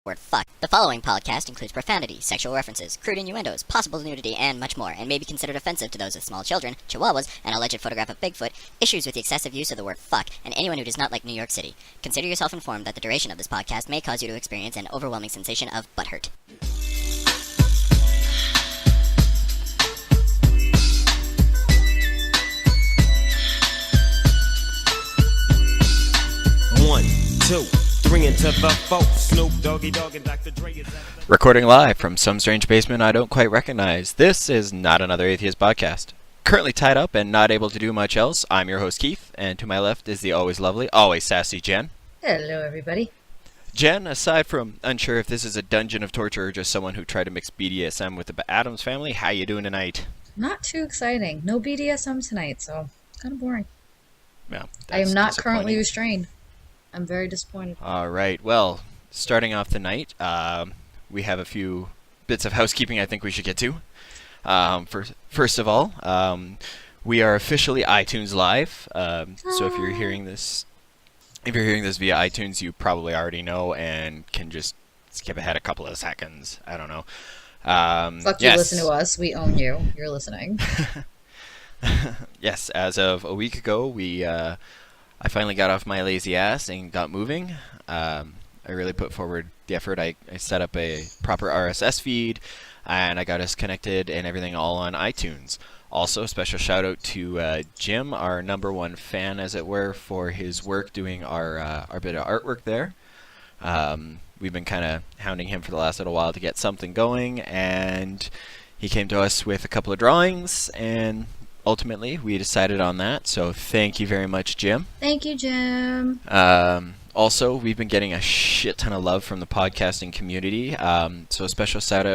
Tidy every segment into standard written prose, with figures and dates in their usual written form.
word fuck. The following podcast includes profanity, sexual references, crude innuendos, possible nudity, and much more, and may be considered offensive to those with small children, chihuahuas, an alleged photograph of Bigfoot, issues with the excessive use of the word fuck, and anyone who does not like New York City. Consider yourself informed that the duration of this podcast may cause you to experience an overwhelming sensation of butthurt. One, two, three into the four. Snoop Doggy Dogg and Dr. Dre is Recording live from some strange basement I don't quite recognize. This is Not Another Atheist Podcast. Currently tied up and not able to do much else, I'm your host Keith, and to my left is the always lovely, always sassy Jen. Hello, everybody. Jen, aside from unsure if this is a dungeon of torture or just someone who tried to mix BDSM with the Addams family, how you doing tonight? Not too exciting. No BDSM tonight, so kind of boring. Well, I am not disappointing. currently restrained. I'm very disappointed. All right. Well, starting off the night, we have a few bits of housekeeping I think we should get to. First of all, we are officially iTunes Live. So if you're hearing this via iTunes, you probably already know and can just skip ahead a couple of seconds. I don't know. Fuck you, listen to us. We own you. You're listening. Yes, as of a week ago, I finally got off my lazy ass and got moving. I really put forward the effort. I set up a proper RSS feed, and I got us connected and everything all on iTunes. Also, special shout out to Jim, our number one fan, as it were, for his work doing our bit of artwork there. We've been kind of hounding him for the last little while to get something going, and he came to us with a couple of drawings, and ultimately we decided on that. So thank you very much, Jim. Thank you, Jim. Also, we've been getting a shit ton of love from the podcasting community. So a special shout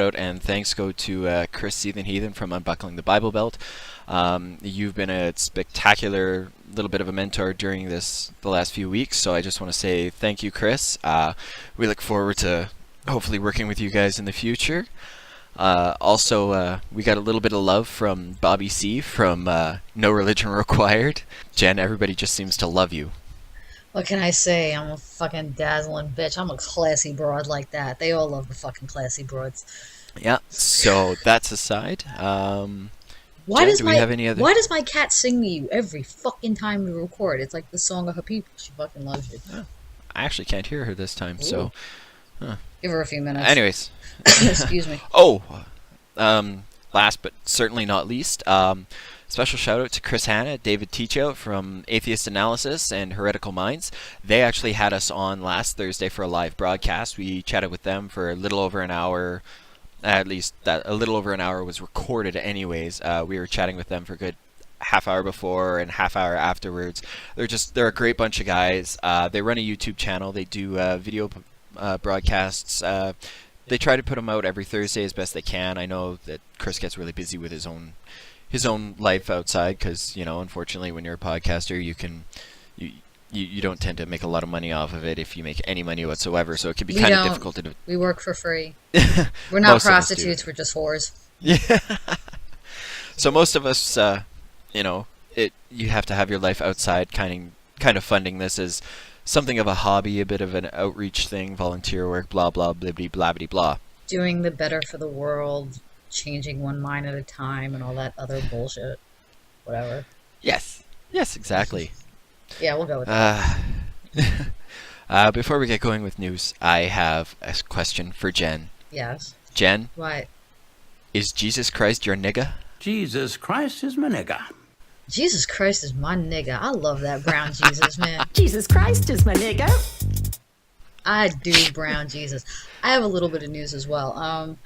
out and thanks go to Chris Seethan Heathen from Unbuckling the Bible Belt. You've been a spectacular little bit of a mentor during the last few weeks. So I just want to say thank you, Chris. We look forward to hopefully working with you guys in the future. Also, we got a little bit of love from Bobby C. from No Religion Required. Jen, everybody just seems to love you. What can I say? I'm a fucking dazzling bitch. I'm a classy broad like that. They all love the fucking classy broads. Yeah, so that's aside. Why Jen, do we have any other... Why does my cat sing to you every fucking time we record? It's like the song of her people. She fucking loves you. Oh, I actually can't hear her this time, so... Give her a few minutes. Anyways. Excuse me. Last but certainly not least, special shout out to Chris Hanna, David Teachout from Atheist Analysis and Heretical Minds. They actually had us on last Thursday for a live broadcast. We chatted with them for a little over an hour. At least that a little over an hour was recorded anyways. We were chatting with them for a good half hour before and half hour afterwards. They're a great bunch of guys. They run a YouTube channel. They do video broadcasts. They try to put them out every Thursday as best they can. I know that Chris gets really busy with his own life outside because, unfortunately when you're a podcaster you don't tend to make a lot of money off of it if you make any money whatsoever, so it can be kind of difficult to do. We work for free. We're not prostitutes, we're just whores. Yeah. So most of us, you have to have your life outside kind of funding this as something of a hobby, a bit of an outreach thing, volunteer work, blah, blah, blibbity, blabbity, blah. Doing the better for the world, changing one mind at a time, and all that other bullshit. Whatever. Yes, exactly. Yeah, we'll go with that. Before we get going with news, I have a question for Jen. Yes. Jen? What? Is Jesus Christ your nigga? Jesus Christ is my nigga. Jesus Christ is my nigga. I love that brown Jesus, man. Jesus Christ is my nigga. I do brown Jesus. I have a little bit of news as well.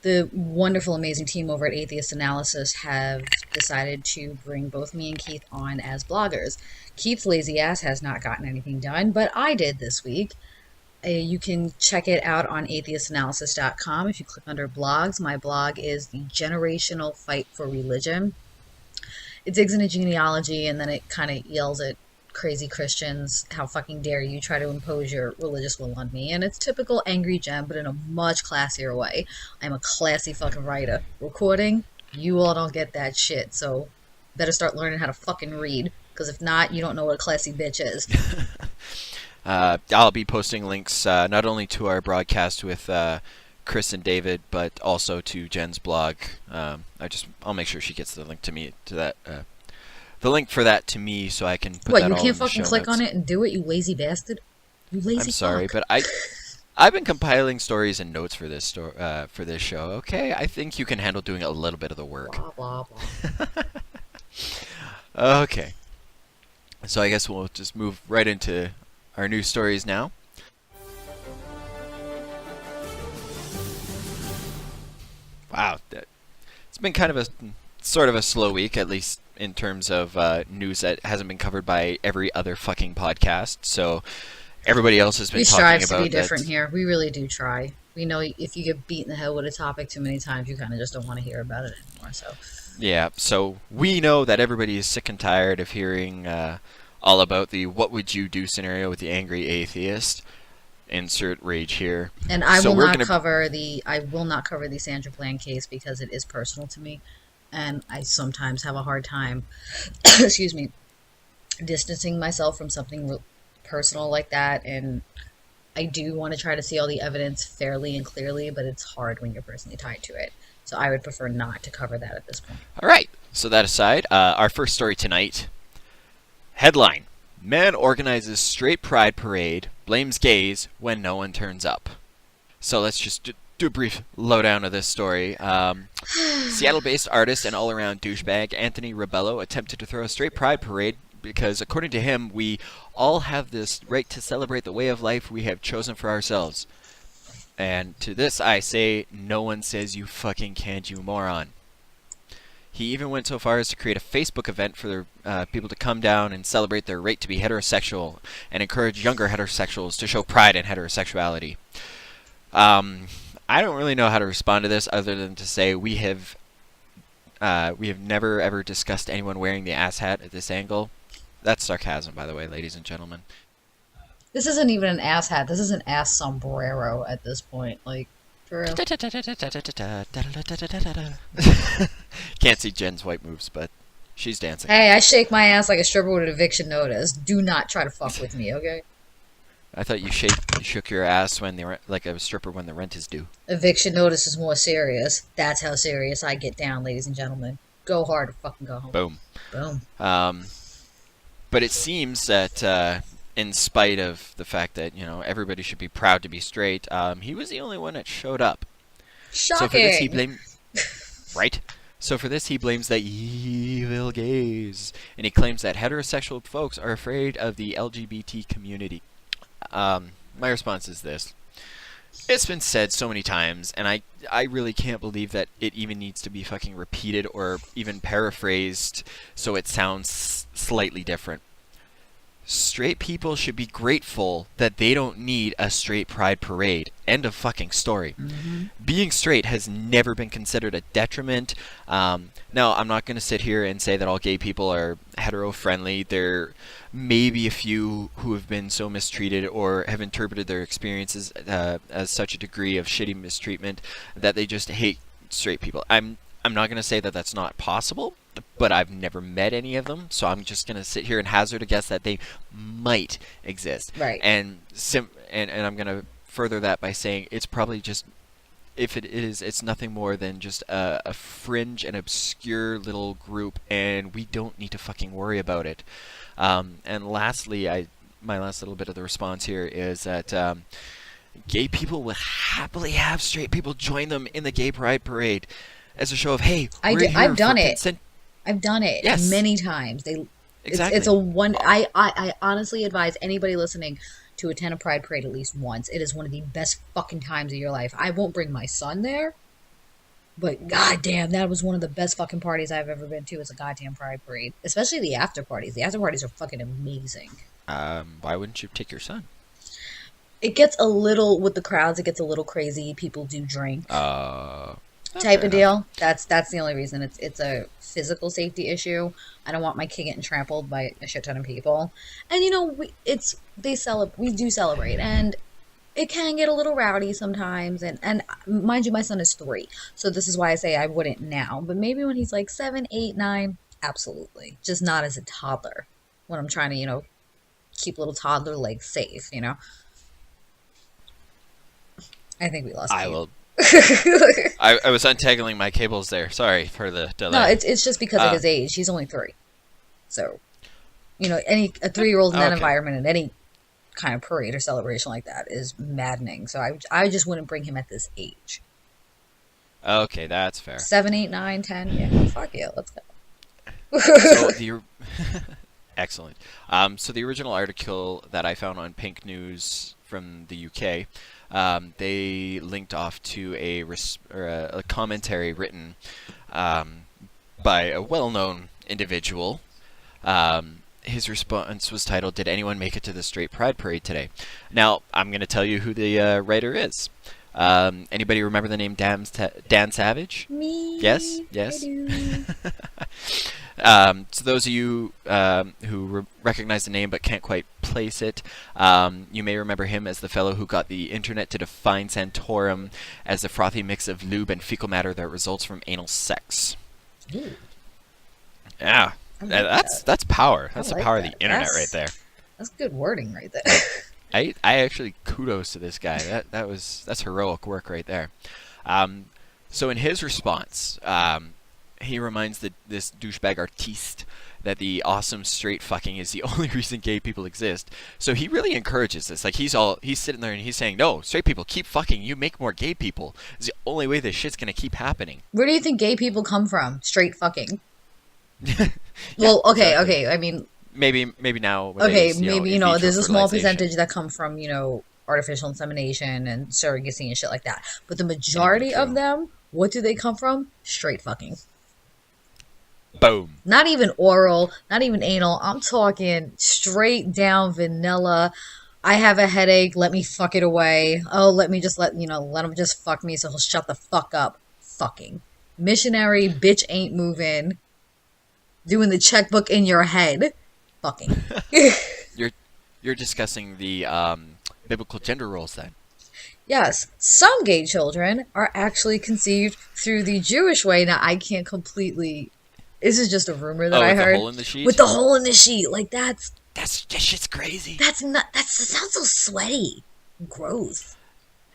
The wonderful, amazing team over at Atheist Analysis have decided to bring both me and Keith on as bloggers. Keith's lazy ass has not gotten anything done, but I did this week. You can check it out on atheistanalysis.com. If you click under blogs, my blog is The Generational Fight for Religion. It digs into genealogy, and then it kind of yells at crazy Christians, how fucking dare you try to impose your religious will on me. And it's typical angry Jen, but in a much classier way. I'm a classy fucking writer. Recording, you all don't get that shit, so better start learning how to fucking read, because if not, you don't know what a classy bitch is. I'll be posting links not only to our broadcast with Chris and David, but also to Jen's blog. I'll make sure she gets the link to me to that. The link for that to me, so I can put What, that you all can't in the fucking show click notes. on it and do it, you lazy bastard? You lazy I'm sorry, fuck. but I've been compiling stories and notes for this show. Okay, I think you can handle doing a little bit of the work. Blah, blah, blah. Okay, so I guess we'll just move right into our news stories now. Wow, it's been kind of a sort of a slow week, at least in terms of news that hasn't been covered by every other fucking podcast. So everybody else has been We talking strive about to be that. different here. We really do try. We know if you get beat in the head with a topic too many times, you kind of just don't want to hear about it anymore. So Yeah, so we know that everybody is sick and tired of hearing all about the "what would you do" scenario with the angry atheist. Insert rage here. And I So will we're not gonna- cover the Sandra Bland case because it is personal to me, and I sometimes have a hard time, excuse me, distancing myself from something personal like that. And I do want to try to see all the evidence fairly and clearly, but it's hard when you're personally tied to it. So I would prefer not to cover that at this point. All right. So that aside, our first story tonight. Headline: Man organizes straight pride parade, blames gays when no one turns up. So let's just do a brief lowdown of this story. Seattle-based artist and all-around douchebag Anthony Rebello attempted to throw a straight pride parade because, according to him, we all have this right to celebrate the way of life we have chosen for ourselves. And to this I say, no one says you fucking can't, you moron. He even went so far as to create a Facebook event for people to come down and celebrate their right to be heterosexual and encourage younger heterosexuals to show pride in heterosexuality. I don't really know how to respond to this other than to say we have never ever discussed anyone wearing the ass hat at this angle. That's sarcasm, by the way, ladies and gentlemen. This isn't even an ass hat. This is an ass sombrero at this point. Like, for real. Can't see Jen's white moves, but she's dancing. Hey, I shake my ass like a stripper with an eviction notice. Do not try to fuck with me, okay? I thought you shook your ass when like a stripper when the rent is due. Eviction notice is more serious. That's how serious I get down, ladies and gentlemen. Go hard or fucking go home. Boom. Boom. But it seems that in spite of the fact that everybody should be proud to be straight, he was the only one that showed up. Shocking. So for this he right. So for this he blames the evil gays, and he claims that heterosexual folks are afraid of the LGBT community. My response is this. It's been said so many times, and I really can't believe that it even needs to be fucking repeated or even paraphrased so it sounds slightly different. Straight people should be grateful that they don't need a straight pride parade. End of fucking story. Mm-hmm. Being straight has never been considered a detriment. Now, I'm not going to sit here and say that all gay people are hetero-friendly. There may be a few who have been so mistreated or have interpreted their experiences as such a degree of shitty mistreatment that they just hate straight people. I'm not going to say that that's not possible, but I've never met any of them, so I'm just going to sit here and hazard a guess that they might exist. Right. And I'm going to further that by saying it's probably just, if it is, it's nothing more than just a fringe and obscure little group, and we don't need to fucking worry about it. And lastly, my last little bit of the response here is that gay people will happily have straight people join them in the gay pride parade as a show of, hey, I've done it. consent. I've done it Yes. many times. Exactly. It's a one. I honestly advise anybody listening to attend a pride parade at least once. It is one of the best fucking times of your life. I won't bring my son there, but goddamn, that was one of the best fucking parties I've ever been to. Is a goddamn pride parade, especially the after parties. The after parties are fucking amazing. Why wouldn't you take your son? It gets a little with the crowds. It gets a little crazy. People do drink. Type of deal. That's the only reason. It's a physical safety issue. I don't want my kid getting trampled by a shit ton of people. And we do celebrate, and it can get a little rowdy sometimes. And mind you, my son is 3, so this is why I say I wouldn't now. But maybe when he's like 7, 8, 9, absolutely. Just not as a toddler. When I'm trying to keep little toddler legs safe, you know? I think we lost I Keith. will. I was untangling my cables there. Sorry for the delay. No, it's just because of his age. He's only 3. So, you know, a 3-year-old in that Okay. environment in any kind of parade or celebration like that is maddening. So I just wouldn't bring him at this age. Okay, that's fair. 7, 8, 9, 10. Yeah, fuck yeah, let's go. So the excellent. So the original article that I found on Pink News from the UK, they linked off to a commentary written by a well-known individual. His response was titled, "Did anyone make it to the Straight Pride Parade today?" Now, I'm going to tell you who the writer is. Anybody remember the name Dan Savage? Me. Yes? I Yes? do. So those of you who recognize the name but can't quite place it, you may remember him as the fellow who got the internet to define Santorum as the frothy mix of lube and fecal matter that results from anal sex. Ooh, Yeah, I like that's power. That's I the like power of that. the internet That's- right there. that's good wording right there. I actually kudos to this guy. That's heroic work right there. So in his response, he reminds this douchebag artiste that the awesome straight fucking is the only reason gay people exist. So he really encourages this. Like he's sitting there and he's saying, "No, straight people keep fucking. You make more gay people. It's the only way this shit's gonna keep happening." Where do you think gay people come from? Straight fucking. Well, okay, exactly. okay. I mean, Maybe now. okay, nowadays, maybe, in vitro there's a small fertilization. percentage that come from, artificial insemination and surrogacy and shit like that. But the majority of vitro. them, what do they come from? Straight fucking. Boom. Not even oral, not even anal. I'm talking straight down vanilla. I have a headache. Let me fuck it away. Oh, let me just let him just fuck me so he'll shut the fuck up. Fucking. Missionary, bitch ain't moving. Doing the checkbook in your head. Fucking. You're discussing the biblical gender roles then. Yes, some gay children are actually conceived through the Jewish way. Now, I can't completely. This is just a rumor that I with heard. the hole in the sheet. With the hole in the sheet, like that shit's crazy. that sounds so sweaty, gross.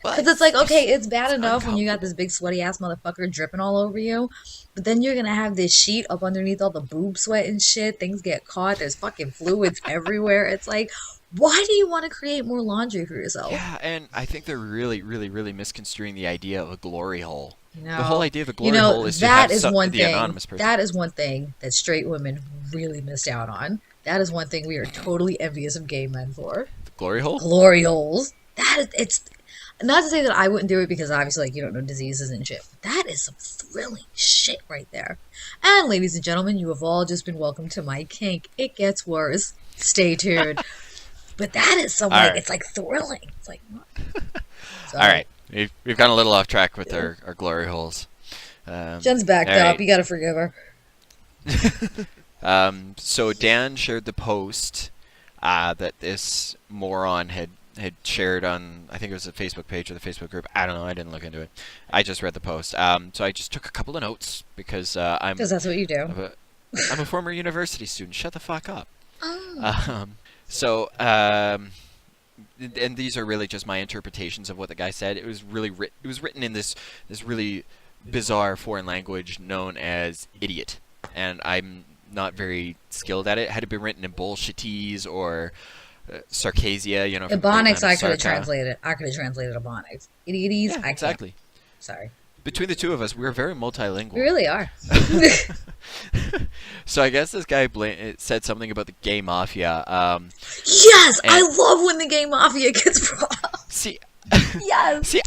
But Because it's like, okay, it's bad it's enough when you got this big sweaty ass motherfucker dripping all over you, but then you're gonna have this sheet up underneath all the boob sweat and shit. Things get caught. There's fucking fluids everywhere. It's like, why do you want to create more laundry for yourself? Yeah, and I think they're really, really, really misconstruing the idea of a glory hole. You know, The whole idea of a glory hole is to that have is one the thing. anonymous person. That is one thing that straight women really missed out on. That is one thing we are totally envious of gay men for. The glory hole? Glory holes. It's not to say that I wouldn't do it because obviously, like, you don't know diseases and shit. But that is some thrilling shit right there. And ladies and gentlemen, you have all just been welcomed to my kink. It gets worse. Stay tuned. But that is some All like right. it's like thrilling. It's like so, All right, we've gone a little off track with our glory holes. Jen's backed all up. right. You gotta forgive her. So Dan shared the post that this moron had shared on, I think it was the Facebook page or the Facebook group. I don't know. I didn't look into it. I just read the post. So I just took a couple of notes because I'm Because that's what you do. I'm a former university student. Shut the fuck up. Oh. And these are really just my interpretations of what the guy said. It was really it was written in this really bizarre foreign language known as idiot, and I'm not very skilled at it. Had it been written in bullshitese or Sarcasia, you know, from Ebonics, Great I could have Sarka. translated. I could have translated Ebonics. Idioties, Yeah, I can't. exactly. Sorry. Between the two of us, we're very multilingual. We really are. So I guess this guy said something about the gay mafia. Yes, I And- love when the gay mafia gets brought up. See, Yes. See,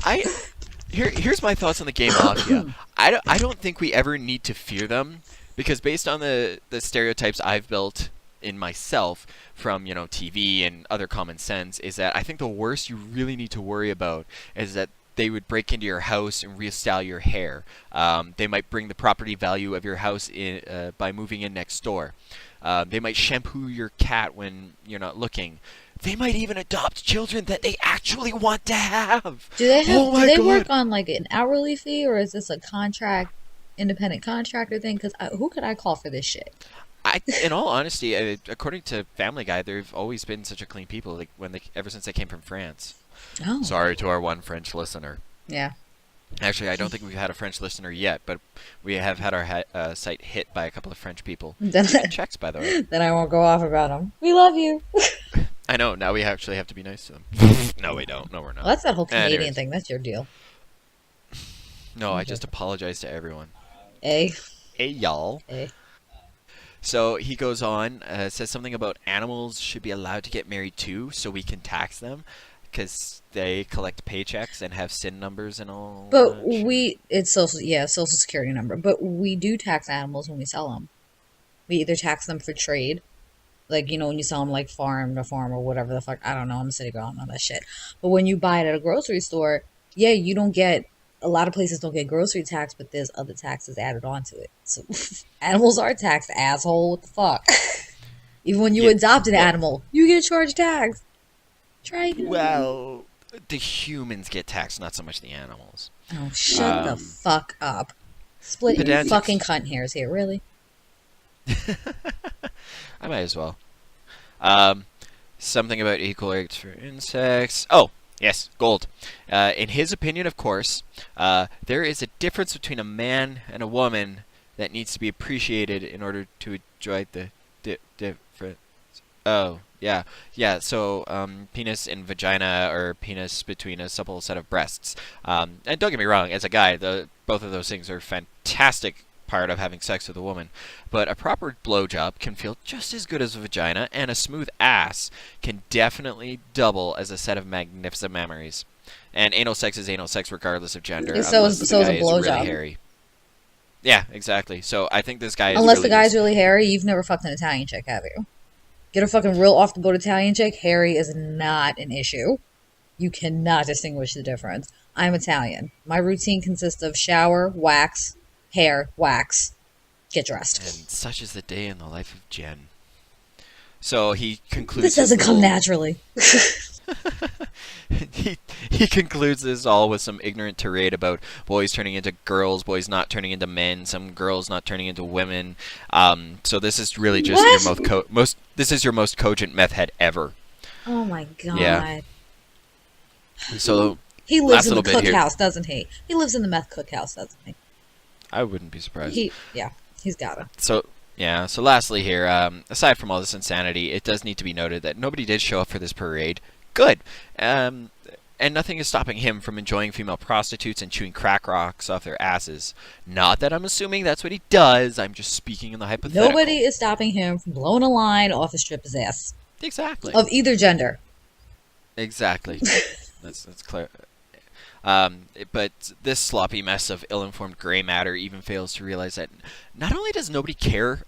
here's my thoughts on the gay mafia. I don't think we ever need to fear them because based on the stereotypes I've built in myself from TV and other common sense is that I think the worst you really need to worry about is that they would break into your house and restyle your hair. They might bring the property value of your house in by moving in next door. They might shampoo your cat when you're not looking. They might even adopt children that they actually want to have. Do they have? Oh my do they God. work on like an hourly fee, or is this a contract, independent contractor thing? Because who could I call for this shit? In all honesty, according to Family Guy, they've always been such a clean people. Like ever since they came from France. Oh. Sorry to our one French listener. Yeah. Actually, I don't think we've had a French listener yet, but we have had our site hit by a couple of French people. Then, Even Czechs, by the way. then I won't go off about them. We love you. I know. Now we actually have to be nice to them. No, we don't. No, we're not. Well, that's that whole Canadian Anyways. thing. That's your deal. No, I just apologize to everyone. Eh? Hey, y'all. Eh? So he goes on, says something about animals should be allowed to get married too, so we can tax them, because they collect paychecks and have SIN numbers and all. But that shit. it's social security number. But we do tax animals when we sell them. We either tax them for trade, like, when you sell them like farm to farm or whatever the fuck. I don't know. I'm a city girl. I don't know that shit. But when you buy it at a grocery store, yeah, you don't get. A lot of places don't get grocery tax, but there's other taxes added onto it. So animals are taxed, asshole. What the fuck? Even when you adopt an animal, you get charged tax. Try again. Well, the humans get taxed, not so much the animals. Oh, shut the fuck up. Split your Pedantic. fucking cunt hairs here, really? I might as well. Something about equal rights for insects. Oh, yes, gold. In his opinion, of course, there is a difference between a man and a woman that needs to be appreciated in order to enjoy the difference. Oh, yeah. Yeah, so penis and vagina, or penis between a supple set of breasts. And don't get me wrong, as a guy, both of those things are fantastic part of having sex with a woman, but a proper blowjob can feel just as good as a vagina, and a smooth ass can definitely double as a set of magnificent memories. And anal sex is anal sex regardless of gender. Yeah, so is a blowjob. Really hairy. Yeah, exactly. So I think this guy is Unless really the guy's really hairy, you've never fucked an Italian chick, have you? Get a fucking real off the boat Italian chick, hairy is not an issue. You cannot distinguish the difference. I'm Italian. My routine consists of shower, wax, hair, wax, get dressed. And such is the day in the life of Jen. So he concludes. This doesn't his come little- naturally. he concludes this all with some ignorant tirade about boys turning into girls, boys not turning into men, some girls not turning into women. So this is really just What? your this is your most cogent meth head ever. Oh my god. Yeah. So He last lives in the little bit here. cookhouse, doesn't he? He lives in the meth cookhouse, doesn't he? I wouldn't be surprised. He's gotta. So lastly here, aside from all this insanity, it does need to be noted that nobody did show up for this parade. Good. And nothing is stopping him from enjoying female prostitutes and chewing crack rocks off their asses. Not that I'm assuming that's what he does. I'm just speaking in the hypothetical. Nobody is stopping him from blowing a line off a stripper's ass. Exactly. Of either gender. Exactly. That's clear. But this sloppy mess of ill-informed gray matter even fails to realize that not only does nobody care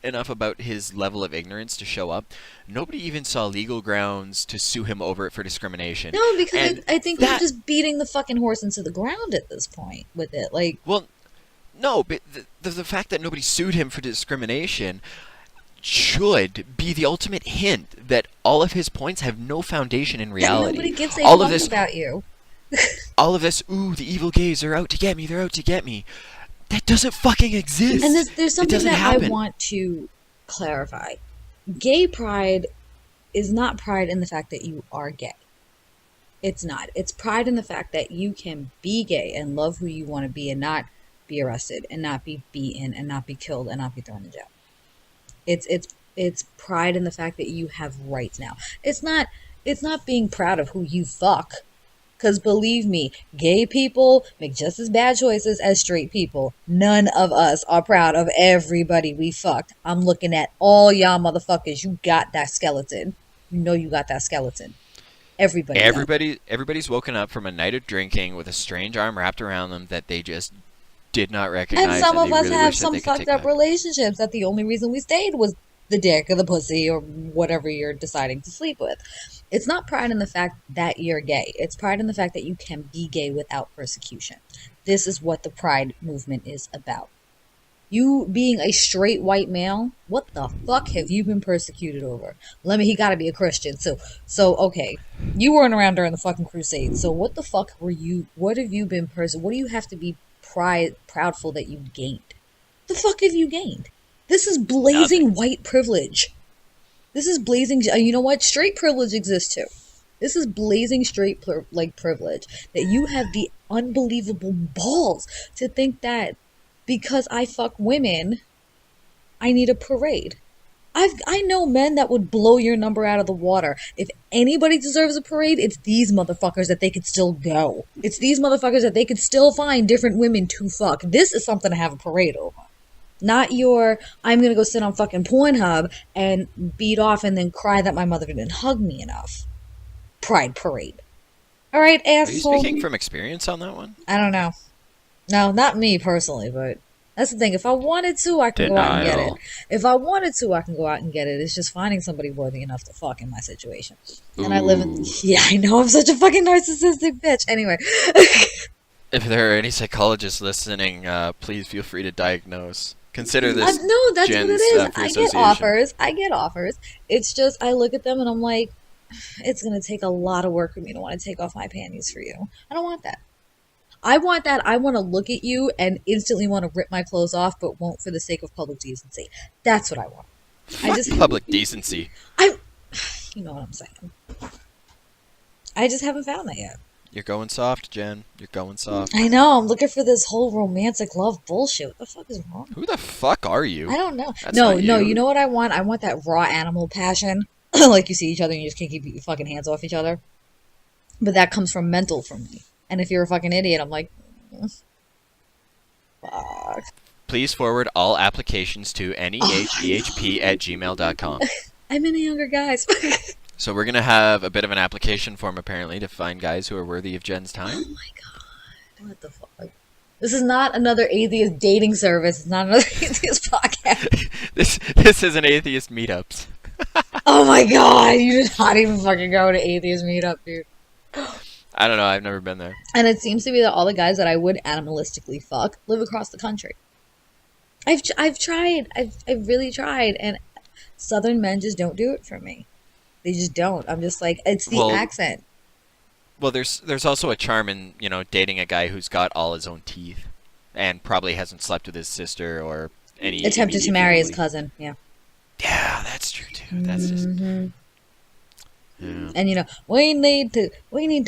enough about his level of ignorance to show up, nobody even saw legal grounds to sue him over it for discrimination. No, because And I think we're just beating the fucking horse into the ground at this point with it. Like, Well, no, but the fact that nobody sued him for discrimination should be the ultimate hint that all of his points have no foundation in that reality. nobody gives a all fuck of this, about you. all of this. Ooh, the evil gays are out to get me. They're out to get me. That doesn't fucking exist. And there's something doesn't that happen. I want to clarify. Gay pride is not pride in the fact that you are gay. It's not. It's pride in the fact that you can be gay and love who you want to be and not be arrested and not be beaten and not be killed and not be thrown in jail. It's pride in the fact that you have rights now. It's not being proud of who you fuck. Because believe me, gay people make just as bad choices as straight people. None of us are proud of everybody we fucked. I'm looking at all y'all motherfuckers. You got that skeleton. You know you got that skeleton. Everybody. Everybody's woken up from a night of drinking with a strange arm wrapped around them that they just did not recognize. And some of they us really have wish that some they could fucked take up back. relationships that the only reason we stayed was the dick or the pussy or whatever you're deciding to sleep with. It's not pride in the fact that you're gay. It's pride in the fact that you can be gay without persecution. This is what the pride movement is about. You being a straight white male, what the fuck have you been persecuted over? He gotta be a Christian. So okay. You weren't around during the fucking crusades. So what the fuck what have you been what do you have to be proudful that you gained? The fuck have you gained? This is blazing white privilege. This is blazing. You know what? Straight privilege exists too. This is blazing straight privilege that you have the unbelievable balls to think that because I fuck women, I need a parade. I know men that would blow your number out of the water. If anybody deserves a parade, it's these motherfuckers that they could still go. It's these motherfuckers that they could still find different women to fuck. This is something to have a parade over. Not your, I'm gonna go sit on fucking Pornhub and beat off and then cry that my mother didn't hug me enough. Pride parade. Alright, asshole. Are you speaking from experience on that one? I don't know. No, not me personally, but that's the thing. If I wanted to, I can go out and get it. If I wanted to, I can go out and get it. It's just finding somebody worthy enough to fuck in my situation. And I live in... Yeah, I know, I'm such a fucking narcissistic bitch. Anyway. If there are any psychologists listening, please feel free to diagnose. Consider this no, that's Jen's, what it is. free I association. get offers. It's just, I look at them and I'm like, it's going to take a lot of work for me to want to take off my panties for you. I don't want that. I want that. I want to look at you and instantly want to rip my clothes off, but won't for the sake of public decency. That's what I want. Fuck public decency. You know what I'm saying. I just haven't found that yet. You're going soft, Jen. You're going soft. I know. I'm looking for this whole romantic love bullshit. What the fuck is wrong? Who the fuck are you? I don't know. That's No, not no. you. You know what I want? I want that raw animal passion. Like you see each other and you just can't keep your fucking hands off each other. But that comes from mental for me. And if you're a fucking idiot, I'm like, fuck. Please forward all applications to nehehp@gmail.com. I'm into younger guys. So we're going to have a bit of an application form, apparently, to find guys who are worthy of Jen's time. Oh my god. What the fuck? This is not another atheist dating service. It's not another atheist podcast. This is an atheist meetups. Oh my god. You did not even fucking go to atheist meetup, dude. I don't know. I've never been there. And it seems to be that all the guys that I would animalistically fuck live across the country. I've tried. I've really tried. And Southern men just don't do it for me. They just don't. I'm just like, it's the accent. Well, there's also a charm in, dating a guy who's got all his own teeth and probably hasn't slept with his sister or any... Attempted to marry his cousin, yeah. Yeah, that's true, too. That's just... Yeah. And, we need to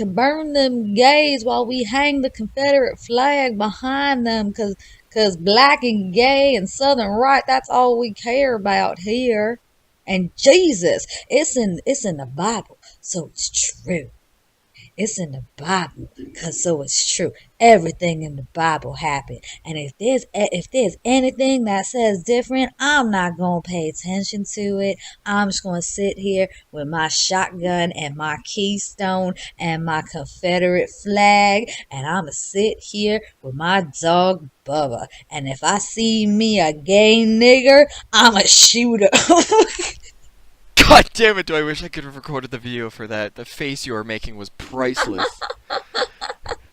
burn them gays while we hang the Confederate flag behind them because black and gay and Southern right, that's all we care about here. And Jesus, it's in the Bible, so it's true. It's in the Bible, cause so it's true. Everything in the Bible happened, and if there's anything that says different, I'm not gonna pay attention to it. I'm just gonna sit here with my shotgun and my keystone and my Confederate flag, and I'ma sit here with my dog Bubba. And if I see me a gay nigger, I'ma shoot him. God damn it, do I wish I could have recorded the video for that. The face you were making was priceless.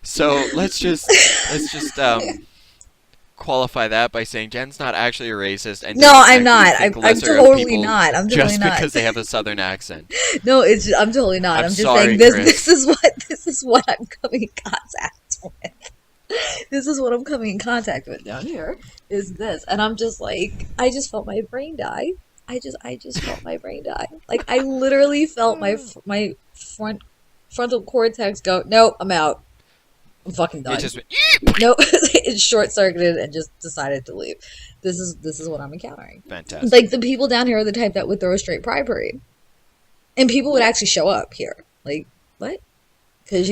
So let's just qualify that by saying Jen's not actually a racist. And no, I'm not. I'm totally not. I'm totally just not. because they have a Southern accent. No, I'm totally not. I'm just sorry, saying this is what I'm coming in contact with. This is what I'm coming in contact with down here. Is this, and I'm just like, I just felt my brain die. I just felt my brain die. Like, I literally felt my frontal cortex go, nope, I'm out. I'm fucking done. It just went, nope, it short-circuited and just decided to leave. This is what I'm encountering. fantastic. Like, the people down here are the type that would throw a straight pride parade. And people would actually show up here. Like, what? Because,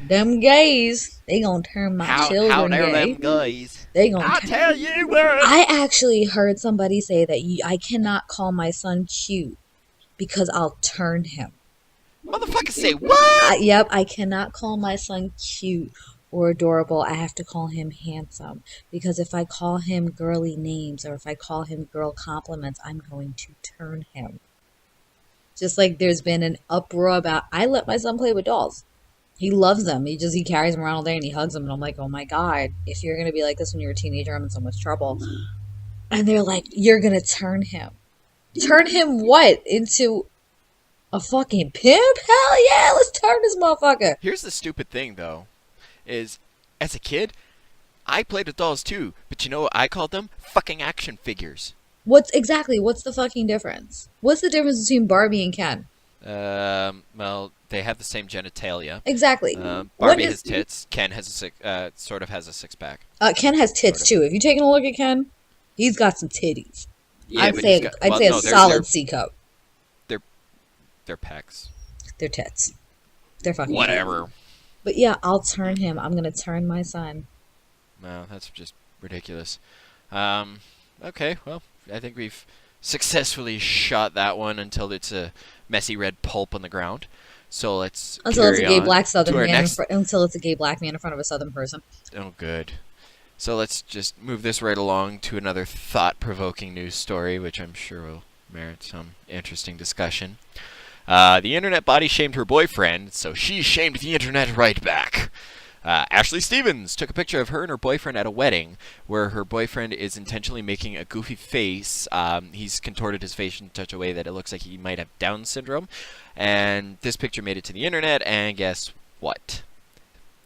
them gays, they gonna turn my children gay. them guys? They gonna I'll tell you what. I actually heard somebody say that I cannot call my son cute because I'll turn him. Motherfucker say what? Yep, I cannot call my son cute or adorable. I have to call him handsome because if I call him girly names or if I call him girl compliments, I'm going to turn him. Just like there's been an uproar about, I let my son play with dolls. He loves them. He carries them around all day and he hugs them. And I'm like, oh my God, if you're going to be like this when you're a teenager, I'm in so much trouble. And they're like, you're going to turn him. Turn him what? Into a fucking pimp? Hell yeah, let's turn this motherfucker. Here's the stupid thing, though, is as a kid, I played with dolls too. But you know what I called them? Fucking action figures. What's the fucking difference? What's the difference between Barbie and Ken? Well, they have the same genitalia. Exactly. Barbie has tits. Ken has sort of has a six pack. Ken has tits too. If you're taking a look at Ken, he's got some titties. Yeah, I'd but say a no, solid C cup. They're pecs. They're tits. They're fucking Whatever. tits. But yeah, I'll turn him. I'm gonna turn my son. No, that's just ridiculous. Okay, well, I think we've successfully shot that one until it's a messy red pulp on the ground. So let's Until it's a gay on black Southern to our man. next... Until it's a gay black man in front of a Southern person. Oh, good. So let's just move this right along to another thought-provoking news story, which I'm sure will merit some interesting discussion. The internet body shamed her boyfriend, so she shamed the internet right back. Ashley Stevens took a picture of her and her boyfriend at a wedding where her boyfriend is intentionally making a goofy face. He's contorted his face in such a way that it looks like he might have Down syndrome. And this picture made it to the internet, and guess what?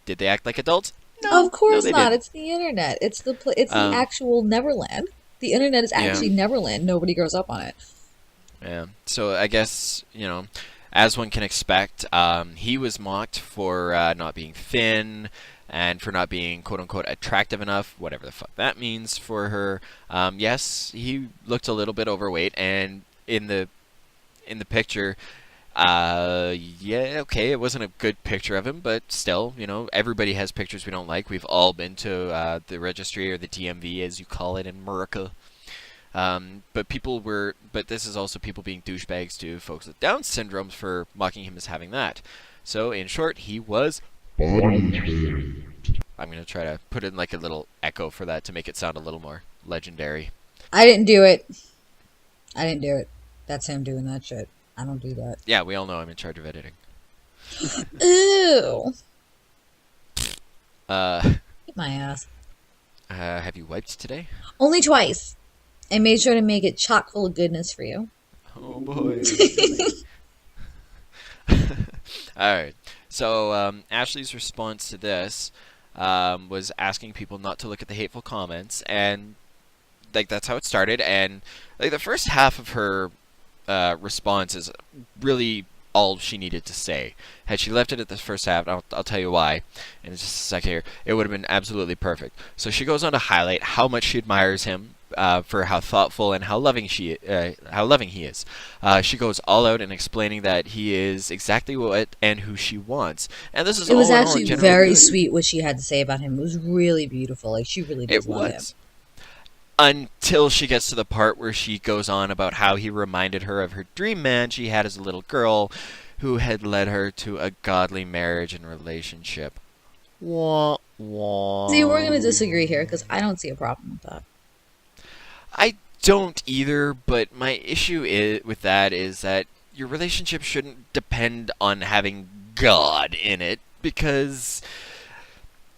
Did they act like adults? No, of course no, not. didn't. It's the internet. It's the actual Neverland. The internet is actually Neverland. Nobody grows up on it. Yeah. So I guess, as one can expect, he was mocked for not being thin and for not being quote-unquote attractive enough, whatever the fuck that means for her. Yes, he looked a little bit overweight, and in the picture, it wasn't a good picture of him, but still, everybody has pictures we don't like. We've all been to the registry, or the DMV, as you call it in America. But this is also people being douchebags to folks with Down syndromes for mocking him as having that. So, in short, he was I'm going to try to put in like a little echo for that to make it sound a little more legendary. I didn't do it. That's him doing that shit. I don't do that. Yeah, we all know I'm in charge of editing. Ew. Eat my ass. Have you wiped today? Only twice. I made sure to make it chock full of goodness for you. Oh boy. Alright. So, Ashley's response to this was asking people not to look at the hateful comments, and that's how it started. And the first half of her response is really all she needed to say. Had she left it at the first half, I'll tell you why in just a second here, it would have been absolutely perfect. So she goes on to highlight how much she admires him for how thoughtful and how loving he is. She goes all out in explaining that he is exactly what and who she wants. And this is it was all actually in all very good. Sweet what she had to say about him. It was really beautiful. Like, she really does love him. Until she gets to the part where she goes on about how he reminded her of her dream man she had as a little girl, who had led her to a godly marriage and relationship. Wah, wah. See, we're going to disagree here, because I don't see a problem with that. I don't either, but my issue with that is that your relationship shouldn't depend on having God in it, because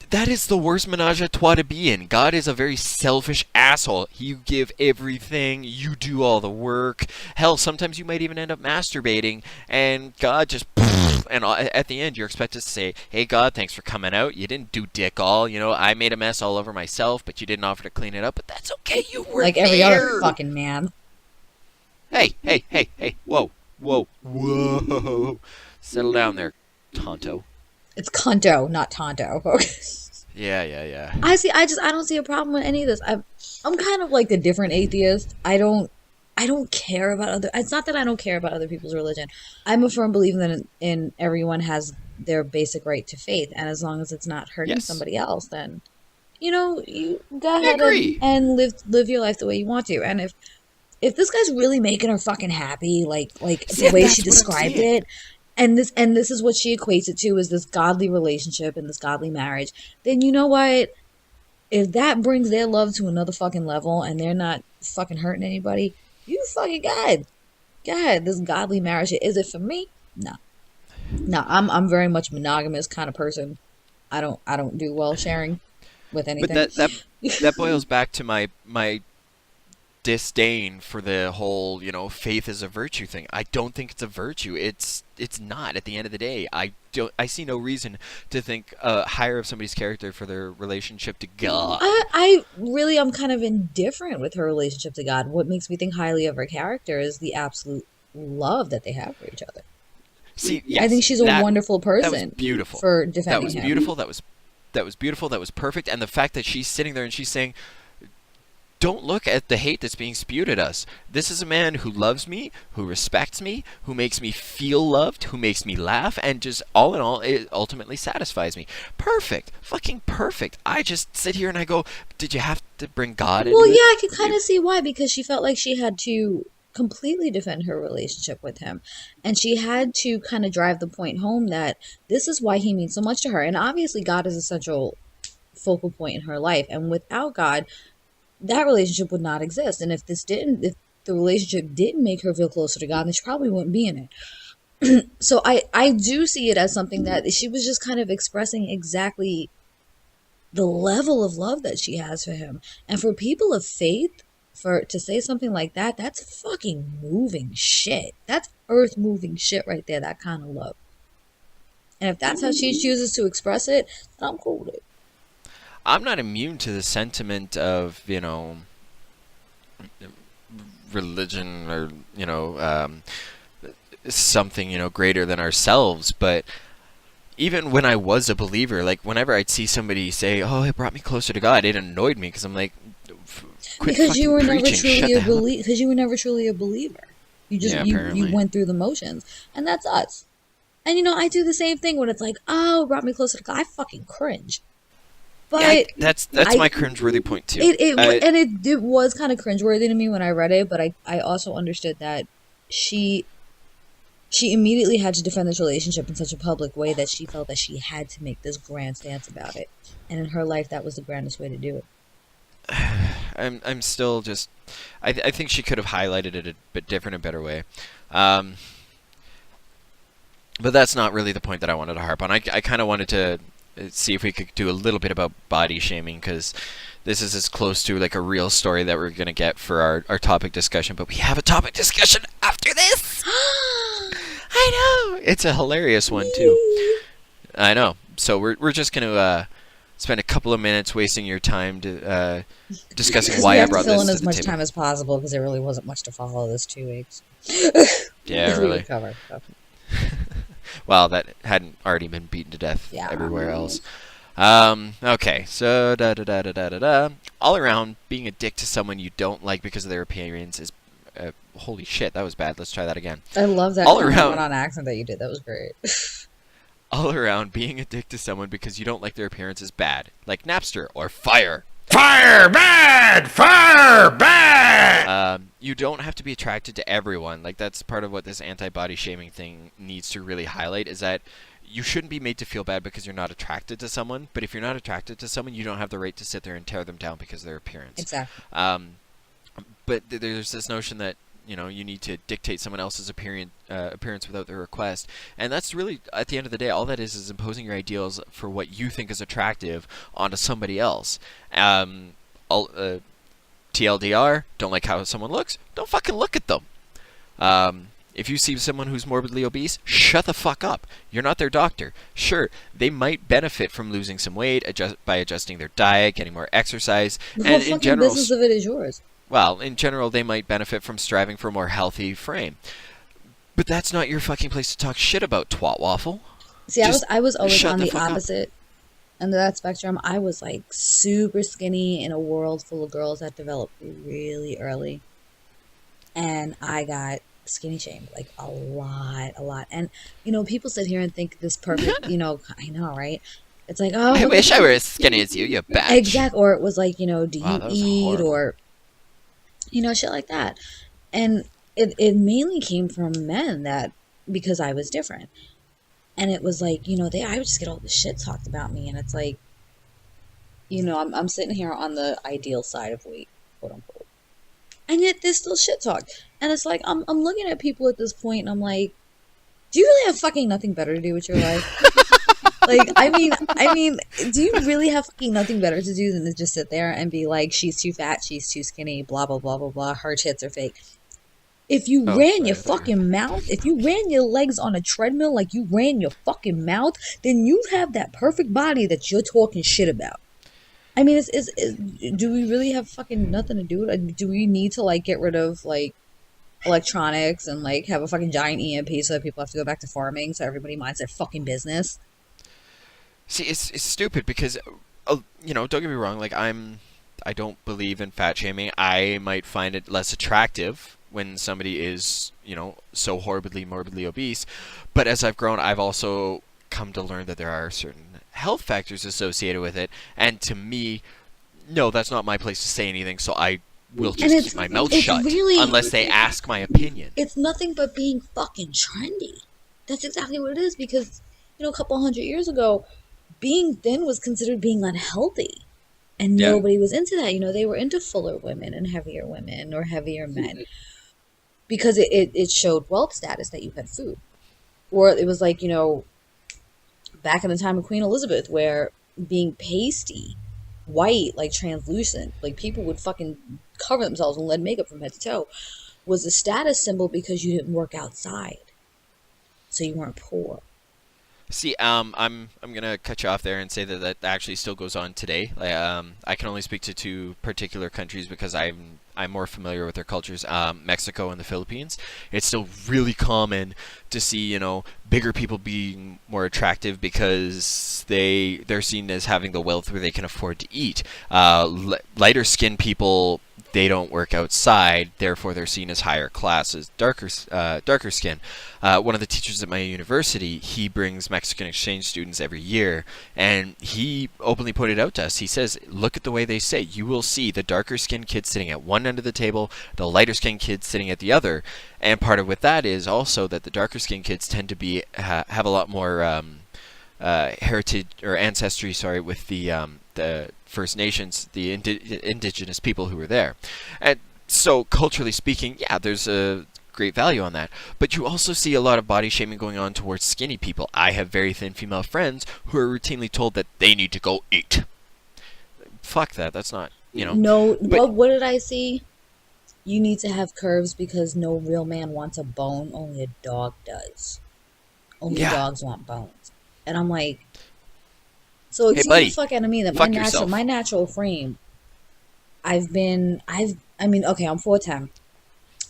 that is the worst menage a trois to be in. God is a very selfish asshole. You give everything, you do all the work. Hell, sometimes you might even end up masturbating, and God just... And at the end, you're expected to say, hey, God, thanks for coming out. You didn't do dick all. I made a mess all over myself, but you didn't offer to clean it up. But that's okay. You were like every other fucking man. Hey. Whoa. Settle down there, Tonto. It's Conto, not Tonto. Yeah. I don't see a problem with any of this. I'm kind of like a different atheist. I don't care about other. It's not that I don't care about other people's religion. I'm a firm believer that in everyone has their basic right to faith, and as long as it's not hurting somebody else, then you go ahead and live your life the way you want to. And if this guy's really making her fucking happy, like the way she described it, and this is what she equates it to, is this godly relationship and this godly marriage, then you know what? If that brings their love to another fucking level and they're not fucking hurting anybody, you fucking go ahead. This godly marriage, is it for me? No. I'm very much monogamous kind of person. I don't do well sharing with anything. But that boils back to my disdain for the whole, faith is a virtue thing. I don't think it's a virtue. It's not. At the end of the day, I see no reason to think higher of somebody's character for their relationship to God. I really am kind of indifferent with her relationship to God. What makes me think highly of her character is the absolute love that they have for each other. See, yes, I think she's a wonderful person. That was beautiful. For defending That was him. beautiful. That was beautiful. That was perfect. And the fact that she's sitting there and she's saying, don't look at the hate that's being spewed at us. This is a man who loves me, who respects me, who makes me feel loved, who makes me laugh, and just all in all, it ultimately satisfies me. Perfect. Fucking perfect. I just sit here and I go, did you have to bring God into it? Well, yeah, I can kind of see why, because she felt like she had to completely defend her relationship with him. And she had to kind of drive the point home that this is why he means so much to her. And obviously God is a central focal point in her life. And without God, that relationship would not exist. And if the relationship didn't make her feel closer to God, then she probably wouldn't be in it. So I do see it as something that she was just kind of expressing exactly the level of love that she has for him. And for people of faith, to say something like that, that's fucking moving shit. That's earth moving shit right there, that kind of love. And if that's how she chooses to express it, then I'm cool with it. I'm not immune to the sentiment of, religion or, something, greater than ourselves. But even when I was a believer, like whenever I'd see somebody say, oh, it brought me closer to God, it annoyed me because I'm like, quit because you were never preaching. truly a believer. Because you were never truly a believer. You just you went through the motions, and that's us. And I do the same thing when it's like, oh, it brought me closer to God. I fucking cringe. But yeah, that's my cringeworthy point too. It was kind of cringeworthy to me when I read it, but I also understood that she immediately had to defend this relationship in such a public way that she felt that she had to make this grand stance about it. And in her life, that was the grandest way to do it. I'm still just... I think she could have highlighted it a bit different, a better way. But that's not really the point that I wanted to harp on. I kind of wanted to see if we could do a little bit about body shaming, because this is as close to like a real story that we're going to get for our topic discussion. But we have a topic discussion after this! I know! It's a hilarious one, too. I know. So we're just going to... spend a couple of minutes wasting your time to discussing why I brought this to the table. Fill in as much time as possible because there really wasn't much to follow this 2 weeks. Yeah, really. Cover. Well, that hadn't already been beaten to death everywhere else. Okay, so all around, being a dick to someone you don't like because of their appearance is holy shit. That was bad. Let's try that again. I love that all around on accent that you did. That was great. All around, being a dick to someone because you don't like their appearance is bad. Like Napster or Fire. Fire bad! Fire bad! You don't have to be attracted to everyone. Like, that's part of what this anti-body shaming thing needs to really highlight, is that you shouldn't be made to feel bad because you're not attracted to someone. But if you're not attracted to someone, you don't have the right to sit there and tear them down because of their appearance. Exactly. But there's this notion that you need to dictate someone else's appearance without their request. And that's really, at the end of the day, all that is imposing your ideals for what you think is attractive onto somebody else. TLDR, don't like how someone looks, don't fucking look at them. If you see someone who's morbidly obese, shut the fuck up. You're not their doctor. Sure, they might benefit from losing some weight by adjusting their diet, getting more exercise. The whole fucking business of it is yours. Well, in general, they might benefit from striving for a more healthy frame. But that's not your fucking place to talk shit about, twat waffle. See, I was always on the opposite end of that spectrum. I was like super skinny in a world full of girls that developed really early. And I got skinny shamed, like a lot. And, people sit here and think this perfect, I know, right? It's like, oh, I wish I were as skinny as you bitch. Exactly. Or it was like, do you eat? Horrible. Or, shit like that. And it mainly came from men because I was different. And it was like, I would just get all this shit talked about me. And it's like, I'm sitting here on the ideal side of weight, quote unquote. And yet there's still shit talk. And it's like, I'm looking at people at this point and I'm like, do you really have fucking nothing better to do with your life? Like, I mean, do you really have fucking nothing better to do than to just sit there and be like, she's too fat, she's too skinny, blah blah blah blah blah, her tits are fake. If you ran your fucking mouth, if you ran your legs on a treadmill like you ran your fucking mouth, then you have that perfect body that you're talking shit about. I mean, do we really have fucking nothing to do? Do we need to like get rid of like electronics and like have a fucking giant EMP so that people have to go back to farming so everybody minds their fucking business? See, it's stupid because, you know, don't get me wrong. Like I don't believe in fat shaming. I might find it less attractive when somebody is, you know, so horribly, morbidly obese. But as I've grown, I've also come to learn that there are certain health factors associated with it. And to me, no, that's not my place to say anything. So I will just keep my mouth shut unless they ask my opinion. It's nothing but being fucking trendy. That's exactly what it is because, you know, a couple hundred years ago, being thin was considered being unhealthy. And nobody was into that. You know, they were into fuller women and heavier women or heavier men. Because it showed wealth status that you had food. Or it was like, you know, back in the time of Queen Elizabeth where being pasty, white, like translucent, like people would fucking cover themselves in lead makeup from head to toe, was a status symbol because you didn't work outside. So you weren't poor. See, I'm gonna cut you off there and say that that actually still goes on today. Like, I can only speak to two particular countries because I'm more familiar with their cultures. Mexico and the Philippines. It's still really common to see, you know, bigger people being more attractive because they're seen as having the wealth where they can afford to eat. Lighter skinned people, they don't work outside, therefore they're seen as higher class, as darker skin. One of the teachers at my university, he brings Mexican exchange students every year, and he openly pointed out to us, he says, look at the way they sit. You will see the darker skinned kids sitting at one end of the table, the lighter skinned kids sitting at the other. And part of with that is also that the darker skinned kids tend to be have a lot more heritage or ancestry, with the First Nations, the indigenous people who were there. And so culturally speaking, yeah, there's a great value on that. But you also see a lot of body shaming going on towards skinny people. I have very thin female friends who are routinely told that they need to go eat. Fuck that. That's not, you know. No, what did I see? You need to have curves because no real man wants a bone. Only a dog does. Only dogs want bones. And I'm like, so excuse the fuck out of me that my natural frame, I'm 4'10".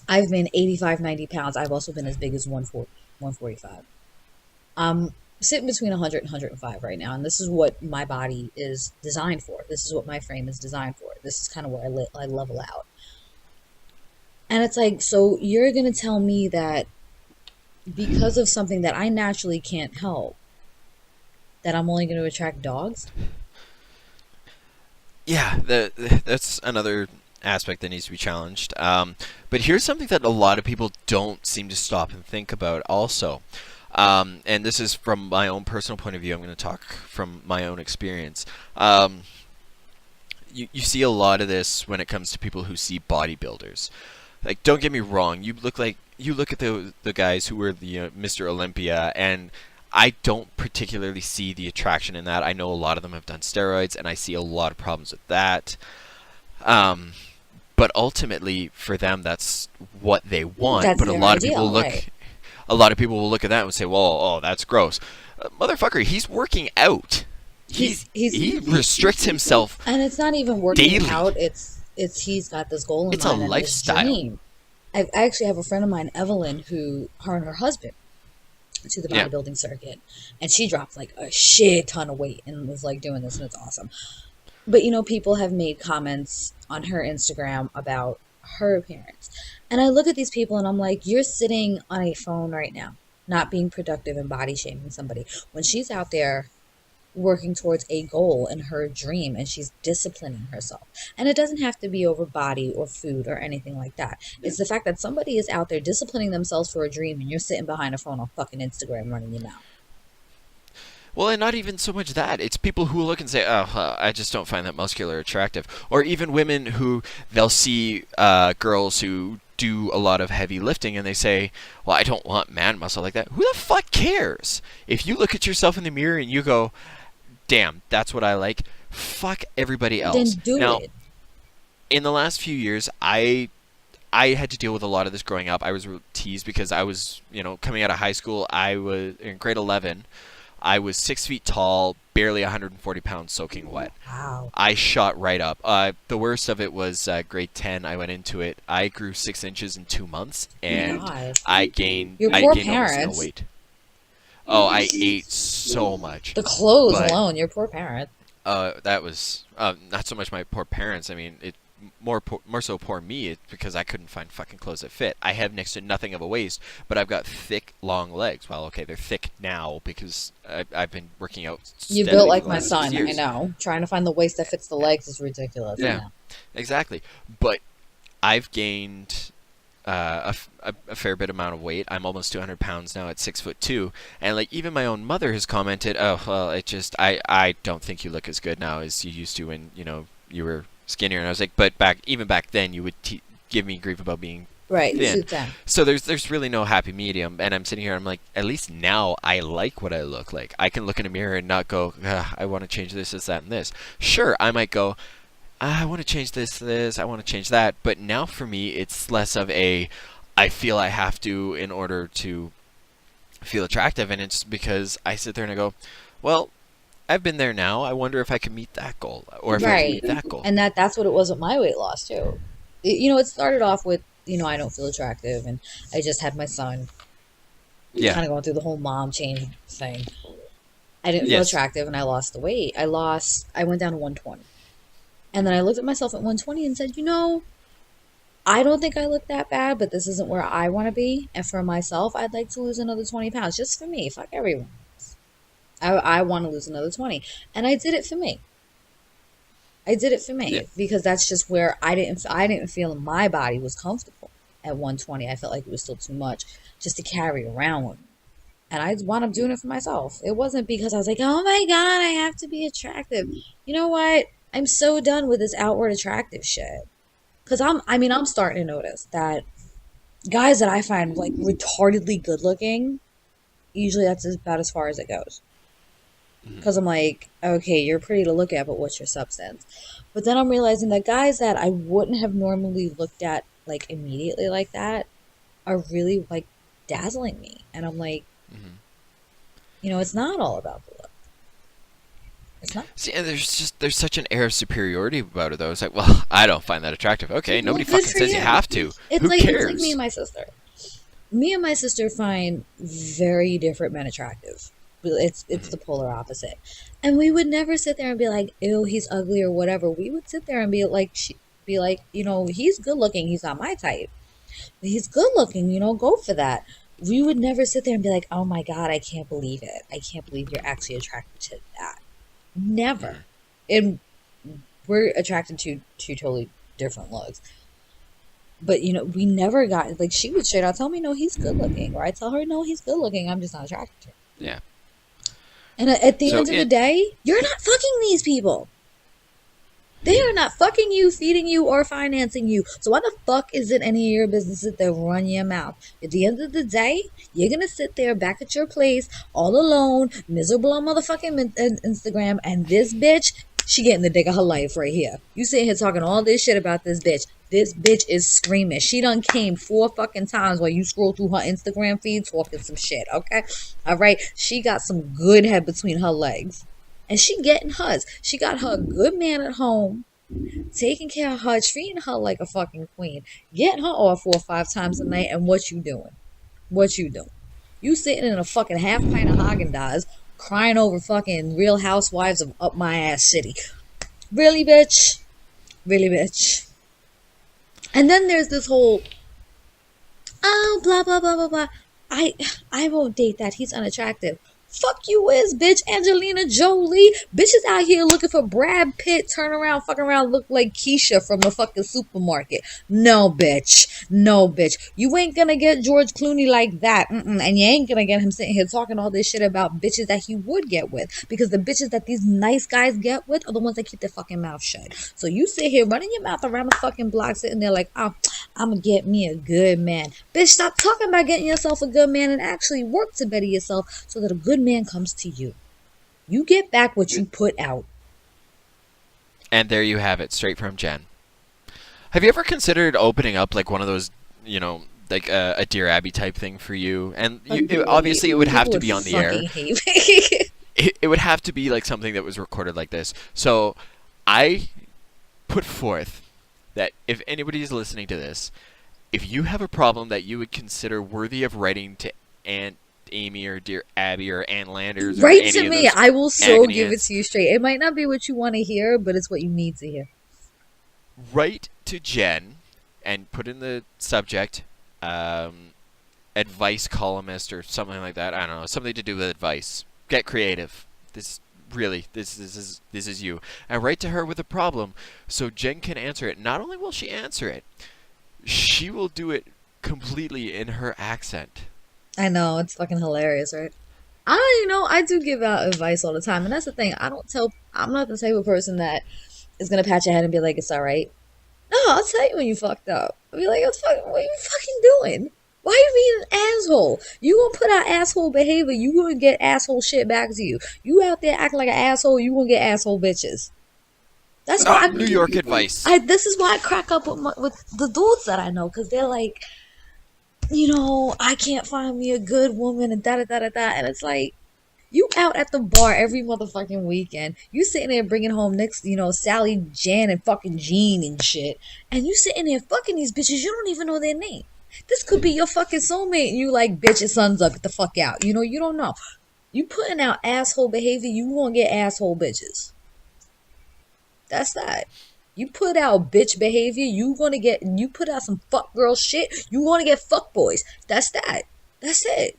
I've been 85, 90 pounds. I've also been as big as 140, 145. I'm sitting between 100 and 105 right now, and this is what my body is designed for. This is what my frame is designed for. This is kind of where I level out. And it's like, so you're going to tell me that because of something that I naturally can't help, that I'm only going to attract dogs? Yeah, that's another aspect that needs to be challenged. But here's something that a lot of people don't seem to stop and think about also. And this is from my own personal point of view. I'm going to talk from my own experience. You see a lot of this when it comes to people who see bodybuilders. Like, don't get me wrong. You look at the guys who were the Mr. Olympia, and I don't particularly see the attraction in that. I know a lot of them have done steroids, and I see a lot of problems with that. But ultimately, for them, that's what they want. That's but a lot of people look, right. A lot of people will look at that and say, "Well, oh, that's gross." Motherfucker, he's working out. He restricts himself, and it's not even working daily. out. It's he's got this goal in mind. It's a lifestyle. I actually have a friend of mine, Evelyn, who her and her husband to the bodybuilding circuit, and she dropped like a shit ton of weight and was like doing this, and it's awesome. But you know, people have made comments on her Instagram about her appearance, and I look at these people and I'm like, you're sitting on a phone right now, not being productive and body shaming somebody when she's out there working towards a goal and her dream, and she's disciplining herself. And it doesn't have to be over body or food or anything like that. It's the fact that somebody is out there disciplining themselves for a dream, and you're sitting behind a phone on fucking Instagram running your mouth. Well, and not even so much that. It's people who look and say, "Oh, I just don't find that muscular attractive," or even women who they'll see girls who do a lot of heavy lifting and they say, "Well, I don't want man muscle like that." Who the fuck cares? If you look at yourself in the mirror and you go, "Damn, that's what I like," fuck everybody else. Then do now, it. in the last few years, I had to deal with a lot of this growing up. I was teased because I was, coming out of high school. I was in grade 11. I was 6 feet tall, barely 140 pounds, soaking wet. Wow. I shot right up. The worst of it was grade 10. I went into it. I grew 6 inches in 2 months, and God. I gained. Your I poor gained almost no parents. weight. Oh, I ate so much. The clothes But- alone, your poor parents. That was not so much my poor parents. I mean, it more so poor me because I couldn't find fucking clothes that fit. I have next to nothing of a waist, but I've got thick, long legs. Well, okay, they're thick now because I've been working out. You steadily built for like the my last 6 son. I years. know. Trying to find the waist that fits the legs is ridiculous. I Yeah. know. Exactly. But I've gained a fair bit amount of weight. I'm almost 200 pounds now at 6'2", and like even my own mother has commented, "Oh well, I don't think you look as good now as you used to when you were skinnier." And I was like, "But even back then, you would give me grief about being Right. thin." Suit them. So there's really no happy medium, and I'm sitting here. I'm like, at least now I like what I look like. I can look in a mirror and not go, I want to change this, that, and this. Sure, I might go, I want to change this, I want to change that. But now for me, it's less of I feel I have to in order to feel attractive, and it's because I sit there and I go, well, I've been there now. I wonder if I can meet that goal, or if I can meet that goal. And that's what it was with my weight loss too. It started off with, I don't feel attractive, and I just had my son. Yeah. Kind of going through the whole mom change thing. I didn't feel Yes. attractive, and I lost the weight. I went down to 120. And then I looked at myself at 120 and said, I don't think I look that bad, but this isn't where I want to be. And for myself, I'd like to lose another 20 pounds. Just for me. Fuck everyone else. I want to lose another 20. And I did it for me. Yeah. Because that's just where I didn't feel my body was comfortable at 120. I felt like it was still too much just to carry around with me. And I wound up doing it for myself. It wasn't because I was like, oh my God, I have to be attractive. You know what? I'm so done with this outward attractive shit. Because I'm starting to notice that guys that I find like retardedly good looking, usually that's about as far as it goes. Because I'm like, okay, you're pretty to look at, but what's your substance? But then I'm realizing that guys that I wouldn't have normally looked at like immediately like that are really like dazzling me. And I'm like, it's not all about the look. It's not. See, and there's such an air of superiority about it, though. It's like, well, I don't find that attractive. Okay, nobody Well, good fucking for says you you. have to. It's Who like cares? It's like me and my sister. Me and my sister find very different men attractive. It's the polar opposite. And we would never sit there and be like, ew, he's ugly or whatever. We would sit there and be like, he's good looking. He's not my type. But he's good looking, go for that. We would never sit there and be like, oh my God, I can't believe it. I can't believe you're actually attracted to that. Never. And we're attracted to two totally different looks. But, we never got, like, she would straight out tell me, no, he's good looking. Or I tell her, no, he's good looking. I'm just not attracted to him. Yeah. And at the So end of the day, you're not fucking these people. They are not fucking you, feeding you, or financing you. So why the fuck is it any of your business that they run your mouth? At the end of the day, you're going to sit there back at your place, all alone, miserable on motherfucking Instagram, and this bitch, she getting the dick of her life right here. You sitting here talking all this shit about this bitch. This bitch is screaming. She done came 4 fucking times while you scroll through her Instagram feed talking some shit, okay? All right? She got some good head between her legs. And she getting hers. She got her a good man at home, taking care of her, treating her like a fucking queen, getting her off 4 or 5 times a night, and what you doing? What you doing? You sitting in a fucking half pint of Haagen-Dazs, crying over fucking Real Housewives of Up My Ass City. Really, bitch? Really, bitch? And then there's this whole, oh, blah, blah, blah, blah, blah. I won't date that. He's unattractive. Fuck you is, bitch. Angelina Jolie. Bitches out here looking for Brad Pitt. Turn around, fucking around, look like Keisha from the fucking supermarket. No, bitch. No, bitch. You ain't gonna get George Clooney like that. And you ain't gonna get him sitting here talking all this shit about bitches that he would get with. Because the bitches that these nice guys get with are the ones that keep their fucking mouth shut. So you sit here running your mouth around the fucking block sitting there like, oh, I'm gonna get me a good man. Bitch, stop talking about getting yourself a good man and actually work to better yourself so that a good man comes to you. You get back what you put out. And there you have it, straight from Jen. Have you ever considered opening up like one of those, you know, like a Dear Abby type thing for you? And obviously it would have to be on the air. It would have to be like something that was recorded like this. So I put forth that if anybody is listening to this, if you have a problem that you would consider worthy of writing to Aunt Amy or Dear Abby or Ann Landers, or write any to of me. those I will so agony give it aunts, to you straight. It might not be what you want to hear, but it's what you need to hear. write to Jen and put in the subject advice columnist or something like that. I don't know, something to do with advice. Get creative. This is you. And write to her with a problem so Jen can answer it. Not only will she answer it, she will do it completely in her accent. I know, it's fucking hilarious, right? I do give out advice all the time, and that's the thing. I'm not the type of person that is gonna pat your head and be like, it's alright. No, I'll tell you when you fucked up. I'll be like, what are you fucking doing? Why are you being an asshole? You gonna put out asshole behavior, you gonna get asshole shit back to you. You out there acting like an asshole, you gonna get asshole bitches. That's why New York advice. This is why I crack up with the dudes that I know, because they're like, I can't find me a good woman and da-da-da-da-da. And it's like, you out at the bar every motherfucking weekend. You sitting there bringing home next, Sally, Jan, and fucking Jean and shit. And you sitting there fucking these bitches, you don't even know their name. This could be your fucking soulmate. And you like, bitch, your son's up. Get the fuck out. You don't know. You putting out asshole behavior, you gonna get asshole bitches. That's that. You put out bitch behavior, you put out some fuck girl shit, you gonna get fuck boys. That's that. That's it.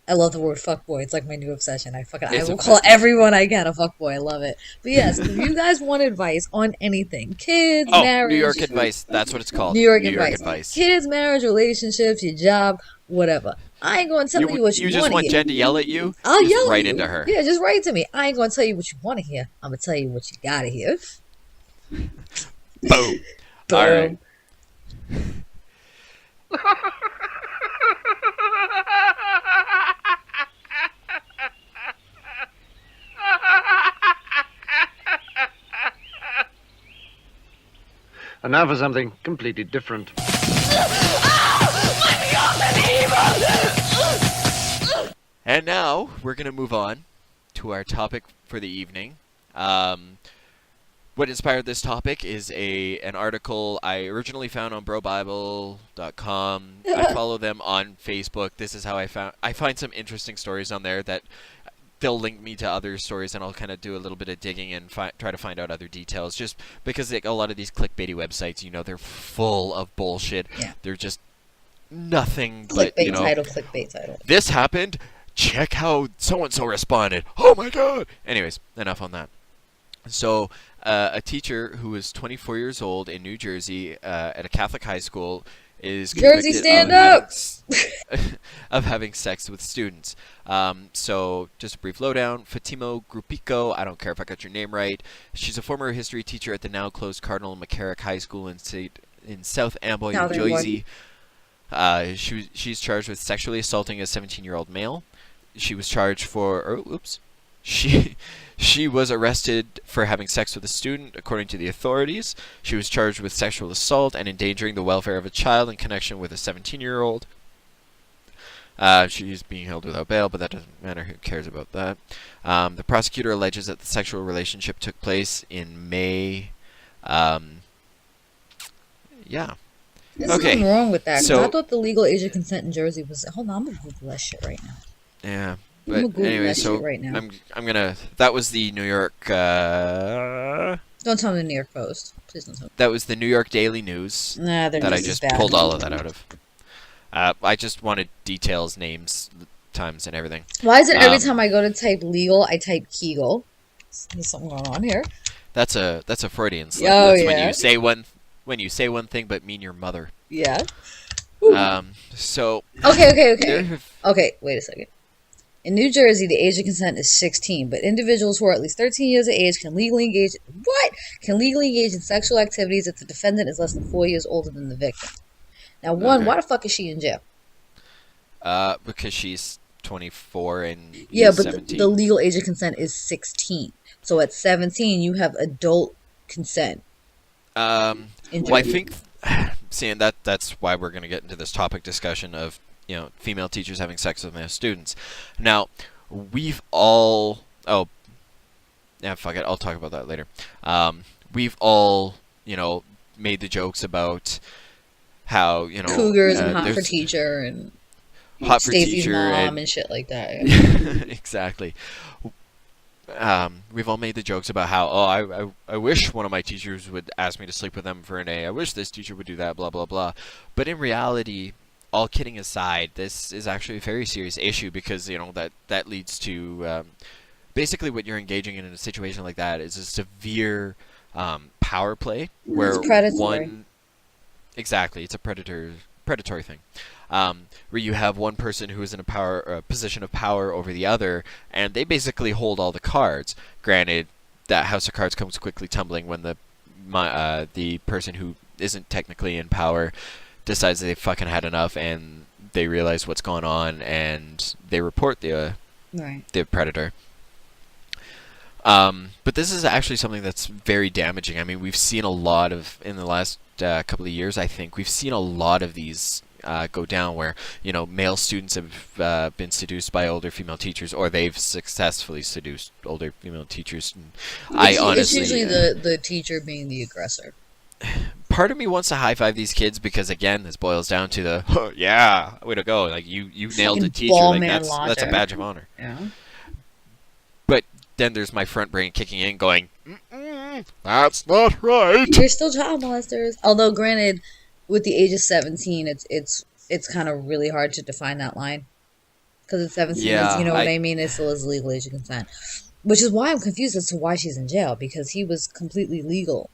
I love the word fuck boy. It's like my new obsession. I will call everyone I can a fuck boy. I love it. But yes, if you guys want advice on anything, kids, marriage, New York advice. That's what it's called. New York advice. Kids, marriage, relationships, your job, whatever. I ain't gonna tell you what you want to hear. You just want Jen to yell at you? I'll just yell right at you. into her. Yeah, just write to me. I ain't gonna tell you what you want to hear. I'm gonna tell you what you gotta hear. Boom. All right. And now for something completely different. And now we're going to move on to our topic for the evening. What inspired this topic is an article I originally found on brobible.com. I follow them on Facebook. This is how I find some interesting stories on there that they'll link me to other stories, and I'll kind of do a little bit of digging and try to find out other details. Just because a lot of these clickbaity websites, they're full of bullshit. Yeah. They're just nothing but clickbait title. This happened. Check how so-and-so responded. Oh my god! Anyways, enough on that. So, a teacher who is 24 years old in New Jersey at a Catholic high school is Jersey, stand up! Of having sex with students. So, just a brief lowdown. Fatima Grupico, I don't care if I got your name right. She's a former history teacher at the now-closed Cardinal McCarrick High School in South Amboy, New Jersey. She's charged with sexually assaulting a 17-year-old male. She was charged for... She was arrested for having sex with a student, according to the authorities. She was charged with sexual assault and endangering the welfare of a child in connection with a 17-year-old. She's being held without bail, but that doesn't matter. Who cares about that? The prosecutor alleges that the sexual relationship took place in May. Yeah. There's something wrong with that. So, I thought the legal age of consent in Jersey was... Hold on, I'm going to Google that shit right now. Yeah. But anyway, so right now. I'm gonna. That was the New York. Don't tell me the New York Post. Please don't tell me. That was the New York Daily News. Nah, that I just pulled all of that out of. I just wanted details, names, times and everything. Why is it every Um, time I go to type legal, I type Kegel? There's something going on here. That's a Freudian slip. Oh, That's yeah. when you say one thing but mean your mother. Yeah. So Okay. there, Okay, wait a second. In New Jersey, the age of consent is 16, but individuals who are at least 13 years of age can legally engage in sexual activities if the defendant is less than 4 years older than the victim. Now, Okay. why the fuck is she in jail? because she's 24 and Yeah, he's but 17. the legal age of consent is 16. So at 17, you have adult consent. Well, in I Jersey. think, seeing that's why we're going to get into this topic discussion of female teachers having sex with male students. Now, we've all fuck it, I'll talk about that later. We've all made the jokes about how Cougars and Hot for there's Teacher and Hot for Stacy's Teacher mom and shit like that. Yeah. exactly. We've all made the jokes about how I wish one of my teachers would ask me to sleep with them for an A. I wish this teacher would do that. Blah blah blah. But in reality, all kidding aside, this is actually a very serious issue because that leads to basically what you're engaging in a situation like that is a severe power play where It's predatory. it's a predatory thing. Where you have one person who is in a position of power over the other, and they basically hold all the cards. Granted, that house of cards comes quickly tumbling when the person who isn't technically in power decides that they've fucking had enough, and they realize what's going on, and they report the Right. predator. But this is actually something that's very damaging. I mean, we've seen a lot of, in the last couple of years, I think, we've seen a lot of these go down where, male students have been seduced by older female teachers, or they've successfully seduced older female teachers. And It's usually the teacher being the aggressor. part of me wants to high five these kids because, again, this boils down to the, oh, yeah, way to go. Like, you nailed the Fucking teacher. ball Like, man that's a logic. badge of honor. Yeah. But then there's my front brain kicking in going, that's not right. You're still child molesters. Although, granted, with the age of 17, it's kind of really hard to define that line. Because at 17, Yeah, you know what I mean? It still is legal age of consent. Which is why I'm confused as to why she's in jail. Because he was completely legal.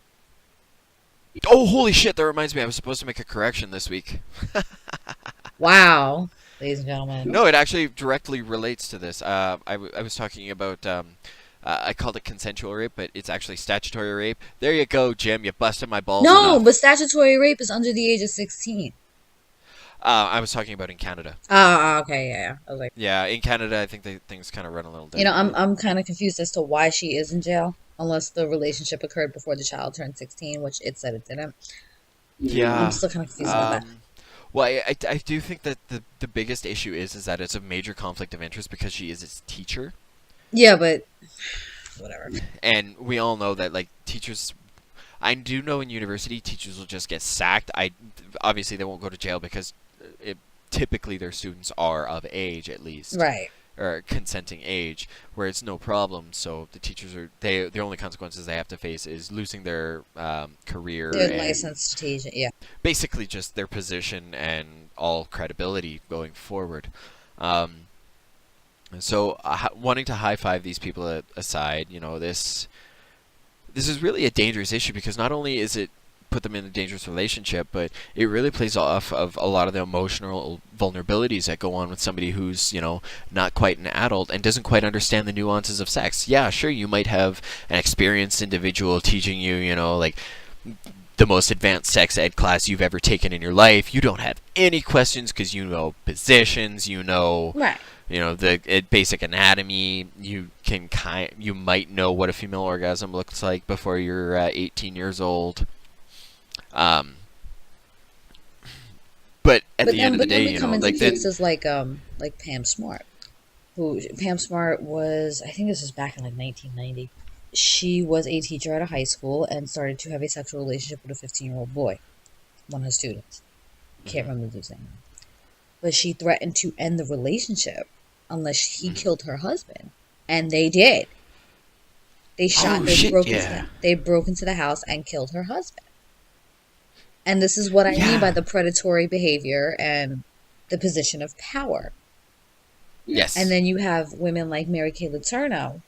Oh, holy shit, that reminds me, I was supposed to make a correction this week. Wow. Ladies and gentlemen. No, it actually directly relates to this. I was talking about, I called it consensual rape, but it's actually statutory rape. There you go, Jim, you busted my balls No, enough. but statutory rape is under the age of 16. I was talking about in Canada. Okay, yeah. I was like, Yeah, in Canada, I think things kind of run a little different. I'm kind of confused as to why she is in jail. Unless the relationship occurred before the child turned 16, which it said it didn't. Yeah. I'm still kind of confused about that. Well, I do think that the biggest issue is that it's a major conflict of interest because she is his teacher. Yeah, but whatever. And we all know that, like, teachers... I do know in university, teachers will just get sacked. Obviously, they won't go to jail because typically their students are of age, at least. Right. Or consenting age, where it's no problem. So the teachers the only consequences they have to face is losing their career They're and licensed to teach it, yeah. basically just their position and all credibility going forward. So wanting to high five these people aside, this is really a dangerous issue because not only is it put them in a dangerous relationship, but it really plays off of a lot of the emotional vulnerabilities that go on with somebody who's, not quite an adult and doesn't quite understand the nuances of sex. Yeah, sure, you might have an experienced individual teaching you, like the most advanced sex ed class you've ever taken in your life. You don't have any questions because you know positions, Right. the basic anatomy. You might know what a female orgasm looks like before you're 18 years old. But at the end of the day, come into like cases like Pam Smart, Pam Smart was, I think this was back in like 1990. She was a teacher at a high school and started to have a sexual relationship with a 15-year-old boy, one of her students. Can't remember his name. But she threatened to end the relationship unless he killed her husband, and they did. They broke into the house and killed her husband. And this is what I mean by the predatory behavior and the position of power. Yes. And then you have women like Mary Kay Letourneau,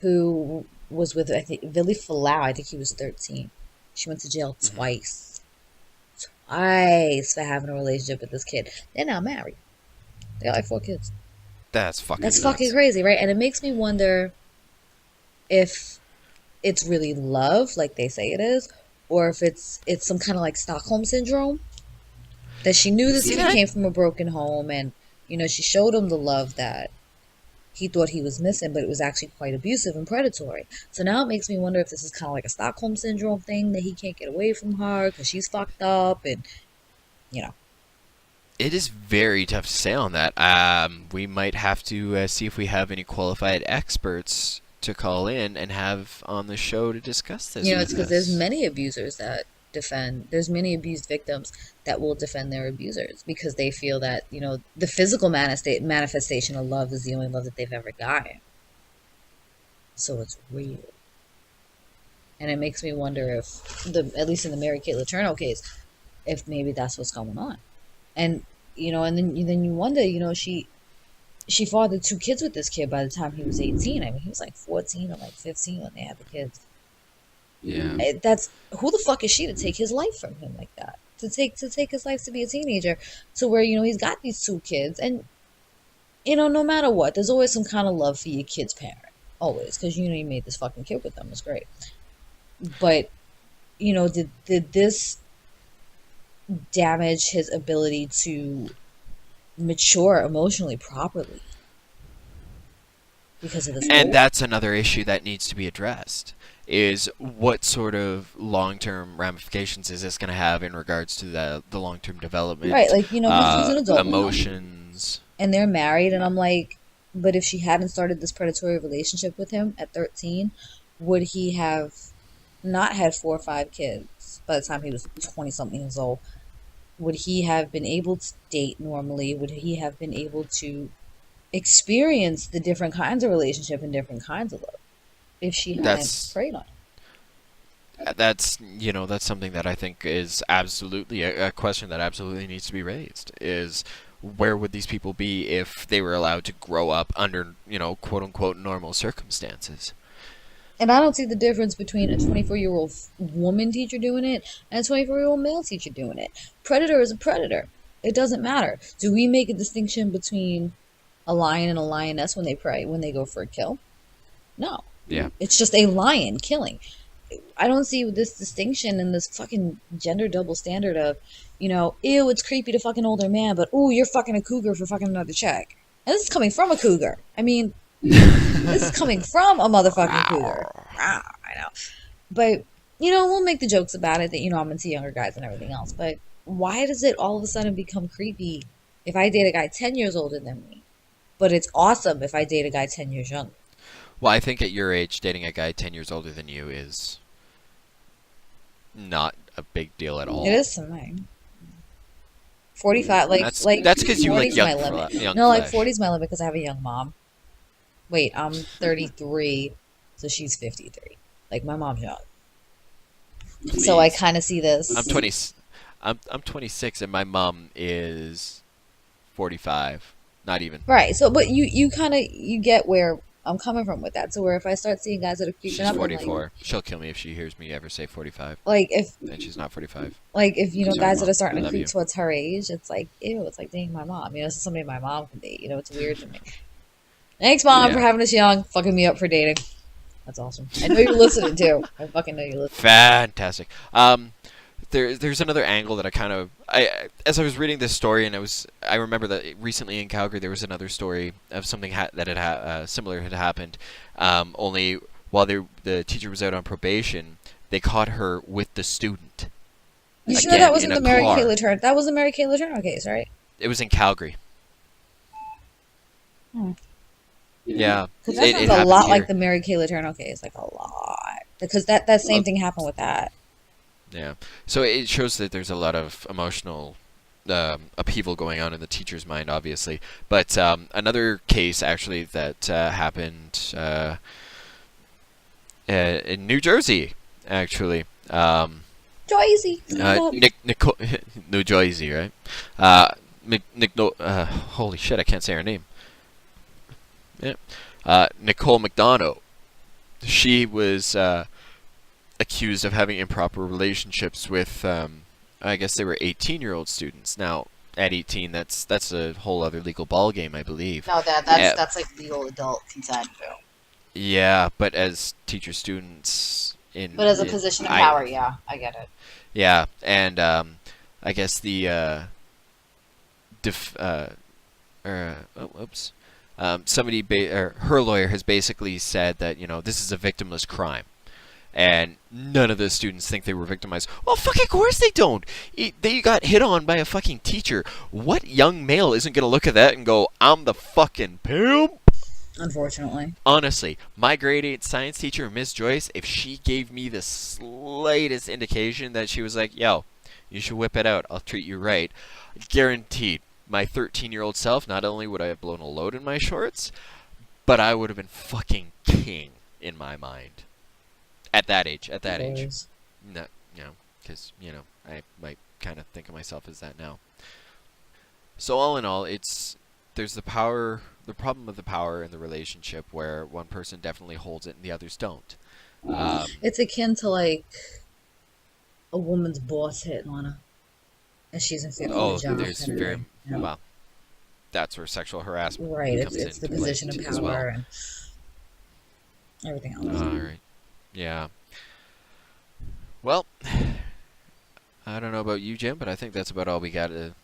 who was with, I think, Billy Falau. I think he was 13. She went to jail twice. Twice for having a relationship with this kid. They're now married. They got like 4 kids. That's fucking That's nuts. fucking crazy, right? And it makes me wonder if it's really love, like they say it is, or if it's some kind of like Stockholm syndrome. That she knew this kid came from a broken home, and she showed him the love that he thought he was missing, but it was actually quite abusive and predatory. So now it makes me wonder if this is kind of like a Stockholm syndrome thing, that he can't get away from her because she's fucked up, and It is very tough to say on that. We might have to see if we have any qualified experts to call in and have on the show to discuss this. it's because there's many abusers that there's many abused victims that will defend their abusers because they feel that, the physical manifestation of love is the only love that they've ever gotten. So it's real. And it makes me wonder if, at least in the Mary Kay Letourneau case, if maybe that's what's going on. And, and then you wonder, she fathered 2 kids with this kid by the time he was 18. I mean, he was like 14 or like 15 when they had the kids. Yeah. That's, who the fuck is she to take his life from him like that? To take his life to be a teenager, to where, he's got these 2 kids, and, no matter what, there's always some kind of love for your kid's parent. Always. Because, you made this fucking kid with them. It's great. But, did this damage his ability to mature emotionally properly because of this? And that's another issue that needs to be addressed, is what sort of long-term ramifications is this going to have in regards to the long-term development, right? Like, he's an adult emotions now, and they're married, and I'm like, but if she hadn't started this predatory relationship with him at 13, would he have not had 4 or 5 kids by the time he was 20-something years old? Would he have been able to date normally? Would he have been able to experience the different kinds of relationship and different kinds of love if she hadn't preyed on it? That's something that I think is absolutely a question that absolutely needs to be raised, is where would these people be if they were allowed to grow up under, quote-unquote normal circumstances? And I don't see the difference between a 24-year-old woman teacher doing it and a 24-year-old male teacher doing it. Predator is a predator. It doesn't matter. Do we make a distinction between a lion and a lioness when they prey, when they go for a kill? No. Yeah. It's just a lion killing. I don't see this distinction and this fucking gender double standard of, ew, it's creepy to fuck an older man, but ooh, you're fucking a cougar for fucking another chick. And this is coming from a cougar. I mean, this is coming from a motherfucking cougar. I know. But, we'll make the jokes about it that, I'm into younger guys and everything else. But why does it all of a sudden become creepy if I date a guy 10 years older than me? But it's awesome if I date a guy 10 years younger. Well, I think at your age, dating a guy 10 years older than you is not a big deal at all. It is to me. 45, that's because you like young, my limit. young No, like flesh. 40 is my limit because I have a young mom. Wait, I'm 33, so she's 53. Like, my mom's young. So I kind of see this. I'm 20. I'm 26, and my mom is 45. Not even. Right. So, but you kind of you get where I'm coming from with that. So where if I start seeing guys that are creeping She's up, I'm 44. like, She'll kill me if she hears me ever say 45. like if And she's not 45. like if She's guys my that are mom. starting I to love creep you. towards her age, it's like ew. It's like dating my mom. It's somebody my mom can date. It's weird to me. Thanks, mom, Yeah. for having us young, fucking me up for dating. That's awesome. I know you're listening too. I fucking know you're listening. Fantastic. There's another angle that as I was reading this story, and I remember that recently in Calgary there was another story of something that had similar had happened. Only while the teacher was out on probation, they caught her with the student. You sure Again, that wasn't in the a Mary car. Kay Letourneau? That was the Mary Kay Letourneau case, right? It was in Calgary. Hmm. Yeah. Because that sounds a happened lot here. like the Mary Kay Letourneau case, like a lot. Because that same thing happened with that. Yeah. So it shows that there's a lot of emotional upheaval going on in the teacher's mind, obviously. But another case, actually, that happened in New Jersey, actually. Joycey. New Jersey, right? holy shit, I can't say her name. Yeah. Nicole McDonough. She was accused of having improper relationships with, I guess they were 18-year-old students. Now, at 18, that's a whole other legal ballgame, I believe. No, that's like legal adult consent too. Yeah, but as teacher-students in... But as a position of power, yeah, I get it. Yeah, and I guess the... her lawyer has basically said that, this is a victimless crime. And none of the students think they were victimized. Well, fucking course they don't. They got hit on by a fucking teacher. What young male isn't going to look at that and go, I'm the fucking pimp? Unfortunately. Honestly, my grade 8 science teacher, Miss Joyce, if she gave me the slightest indication that she was like, yo, you should whip it out, I'll treat you right, guaranteed, my 13-year-old self, not only would I have blown a load in my shorts, but I would have been fucking king in my mind. At that age. No, because, I might kind of think of myself as that now. So all in all, there's the problem of the power in the relationship where one person definitely holds it and the others don't. It's akin to like a woman's boss hitting on her, and she's in fit for the job. There's very well. That's where sexual harassment comes it's the into position play of as power well. and everything else. All right. Yeah. Well, I don't know about you, Jim, but I think that's about all we got to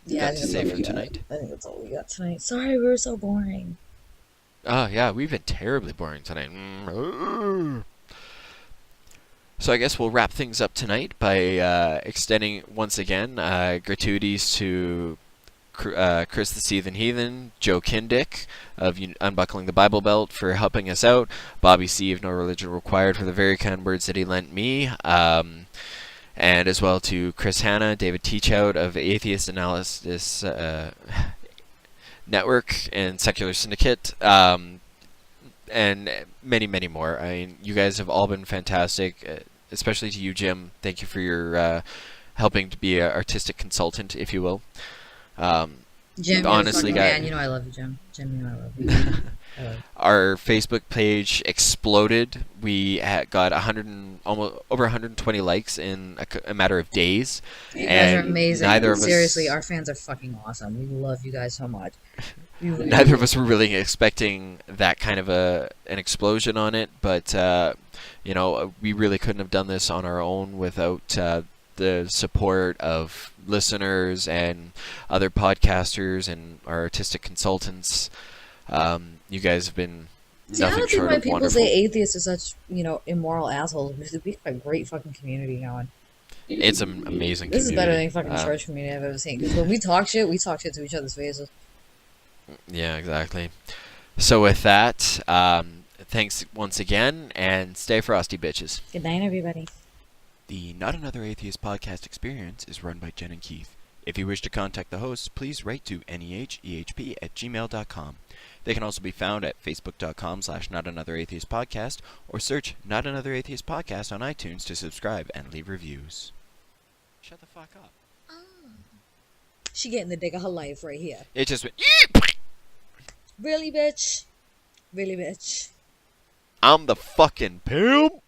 say for tonight. I think that's all we got tonight. Sorry, we were so boring. Oh, yeah, we've been terribly boring tonight. So I guess we'll wrap things up tonight by extending, once again, gratuities to Chris the Seethin' Heathen, Joe Kindick of Unbuckling the Bible Belt for helping us out, Bobby C of No Religion Required for the very kind words that he lent me, and as well to Chris Hanna, David Teachout of Atheist Analysis Network and Secular Syndicate, and many, many more. I mean, you guys have all been fantastic, especially to you, Jim. Thank you for your helping to be an artistic consultant, if you will. Jim, honestly, guys, man, I love you, Jim. Jim, I love you. Our Facebook page exploded. We got almost over 120 likes in a matter of days. You guys are amazing. Seriously, our fans are fucking awesome. We love you guys so much. Neither of us were really expecting that kind of an explosion on it, but we really couldn't have done this on our own without the support of listeners and other podcasters and our artistic consultants. You guys have been nothing short of wonderful. People say atheists are such, immoral assholes. We've got a great fucking community going. It's an amazing community. This is better than any fucking church community I've ever seen. Because when we talk shit to each other's faces. Yeah, exactly. So with that, thanks once again, and stay frosty, bitches. Good night, everybody. The Not Another Atheist podcast experience is run by Jen and Keith. If you wish to contact the hosts, please write to nehehp@gmail.com. They can also be found at facebook.com/NotAnotherAtheistPodcast or search Not Another Atheist Podcast on iTunes to subscribe and leave reviews. Shut the fuck up. She getting the dick of her life right here. It just went... Really, bitch? Really, bitch? I'm the fucking pimp.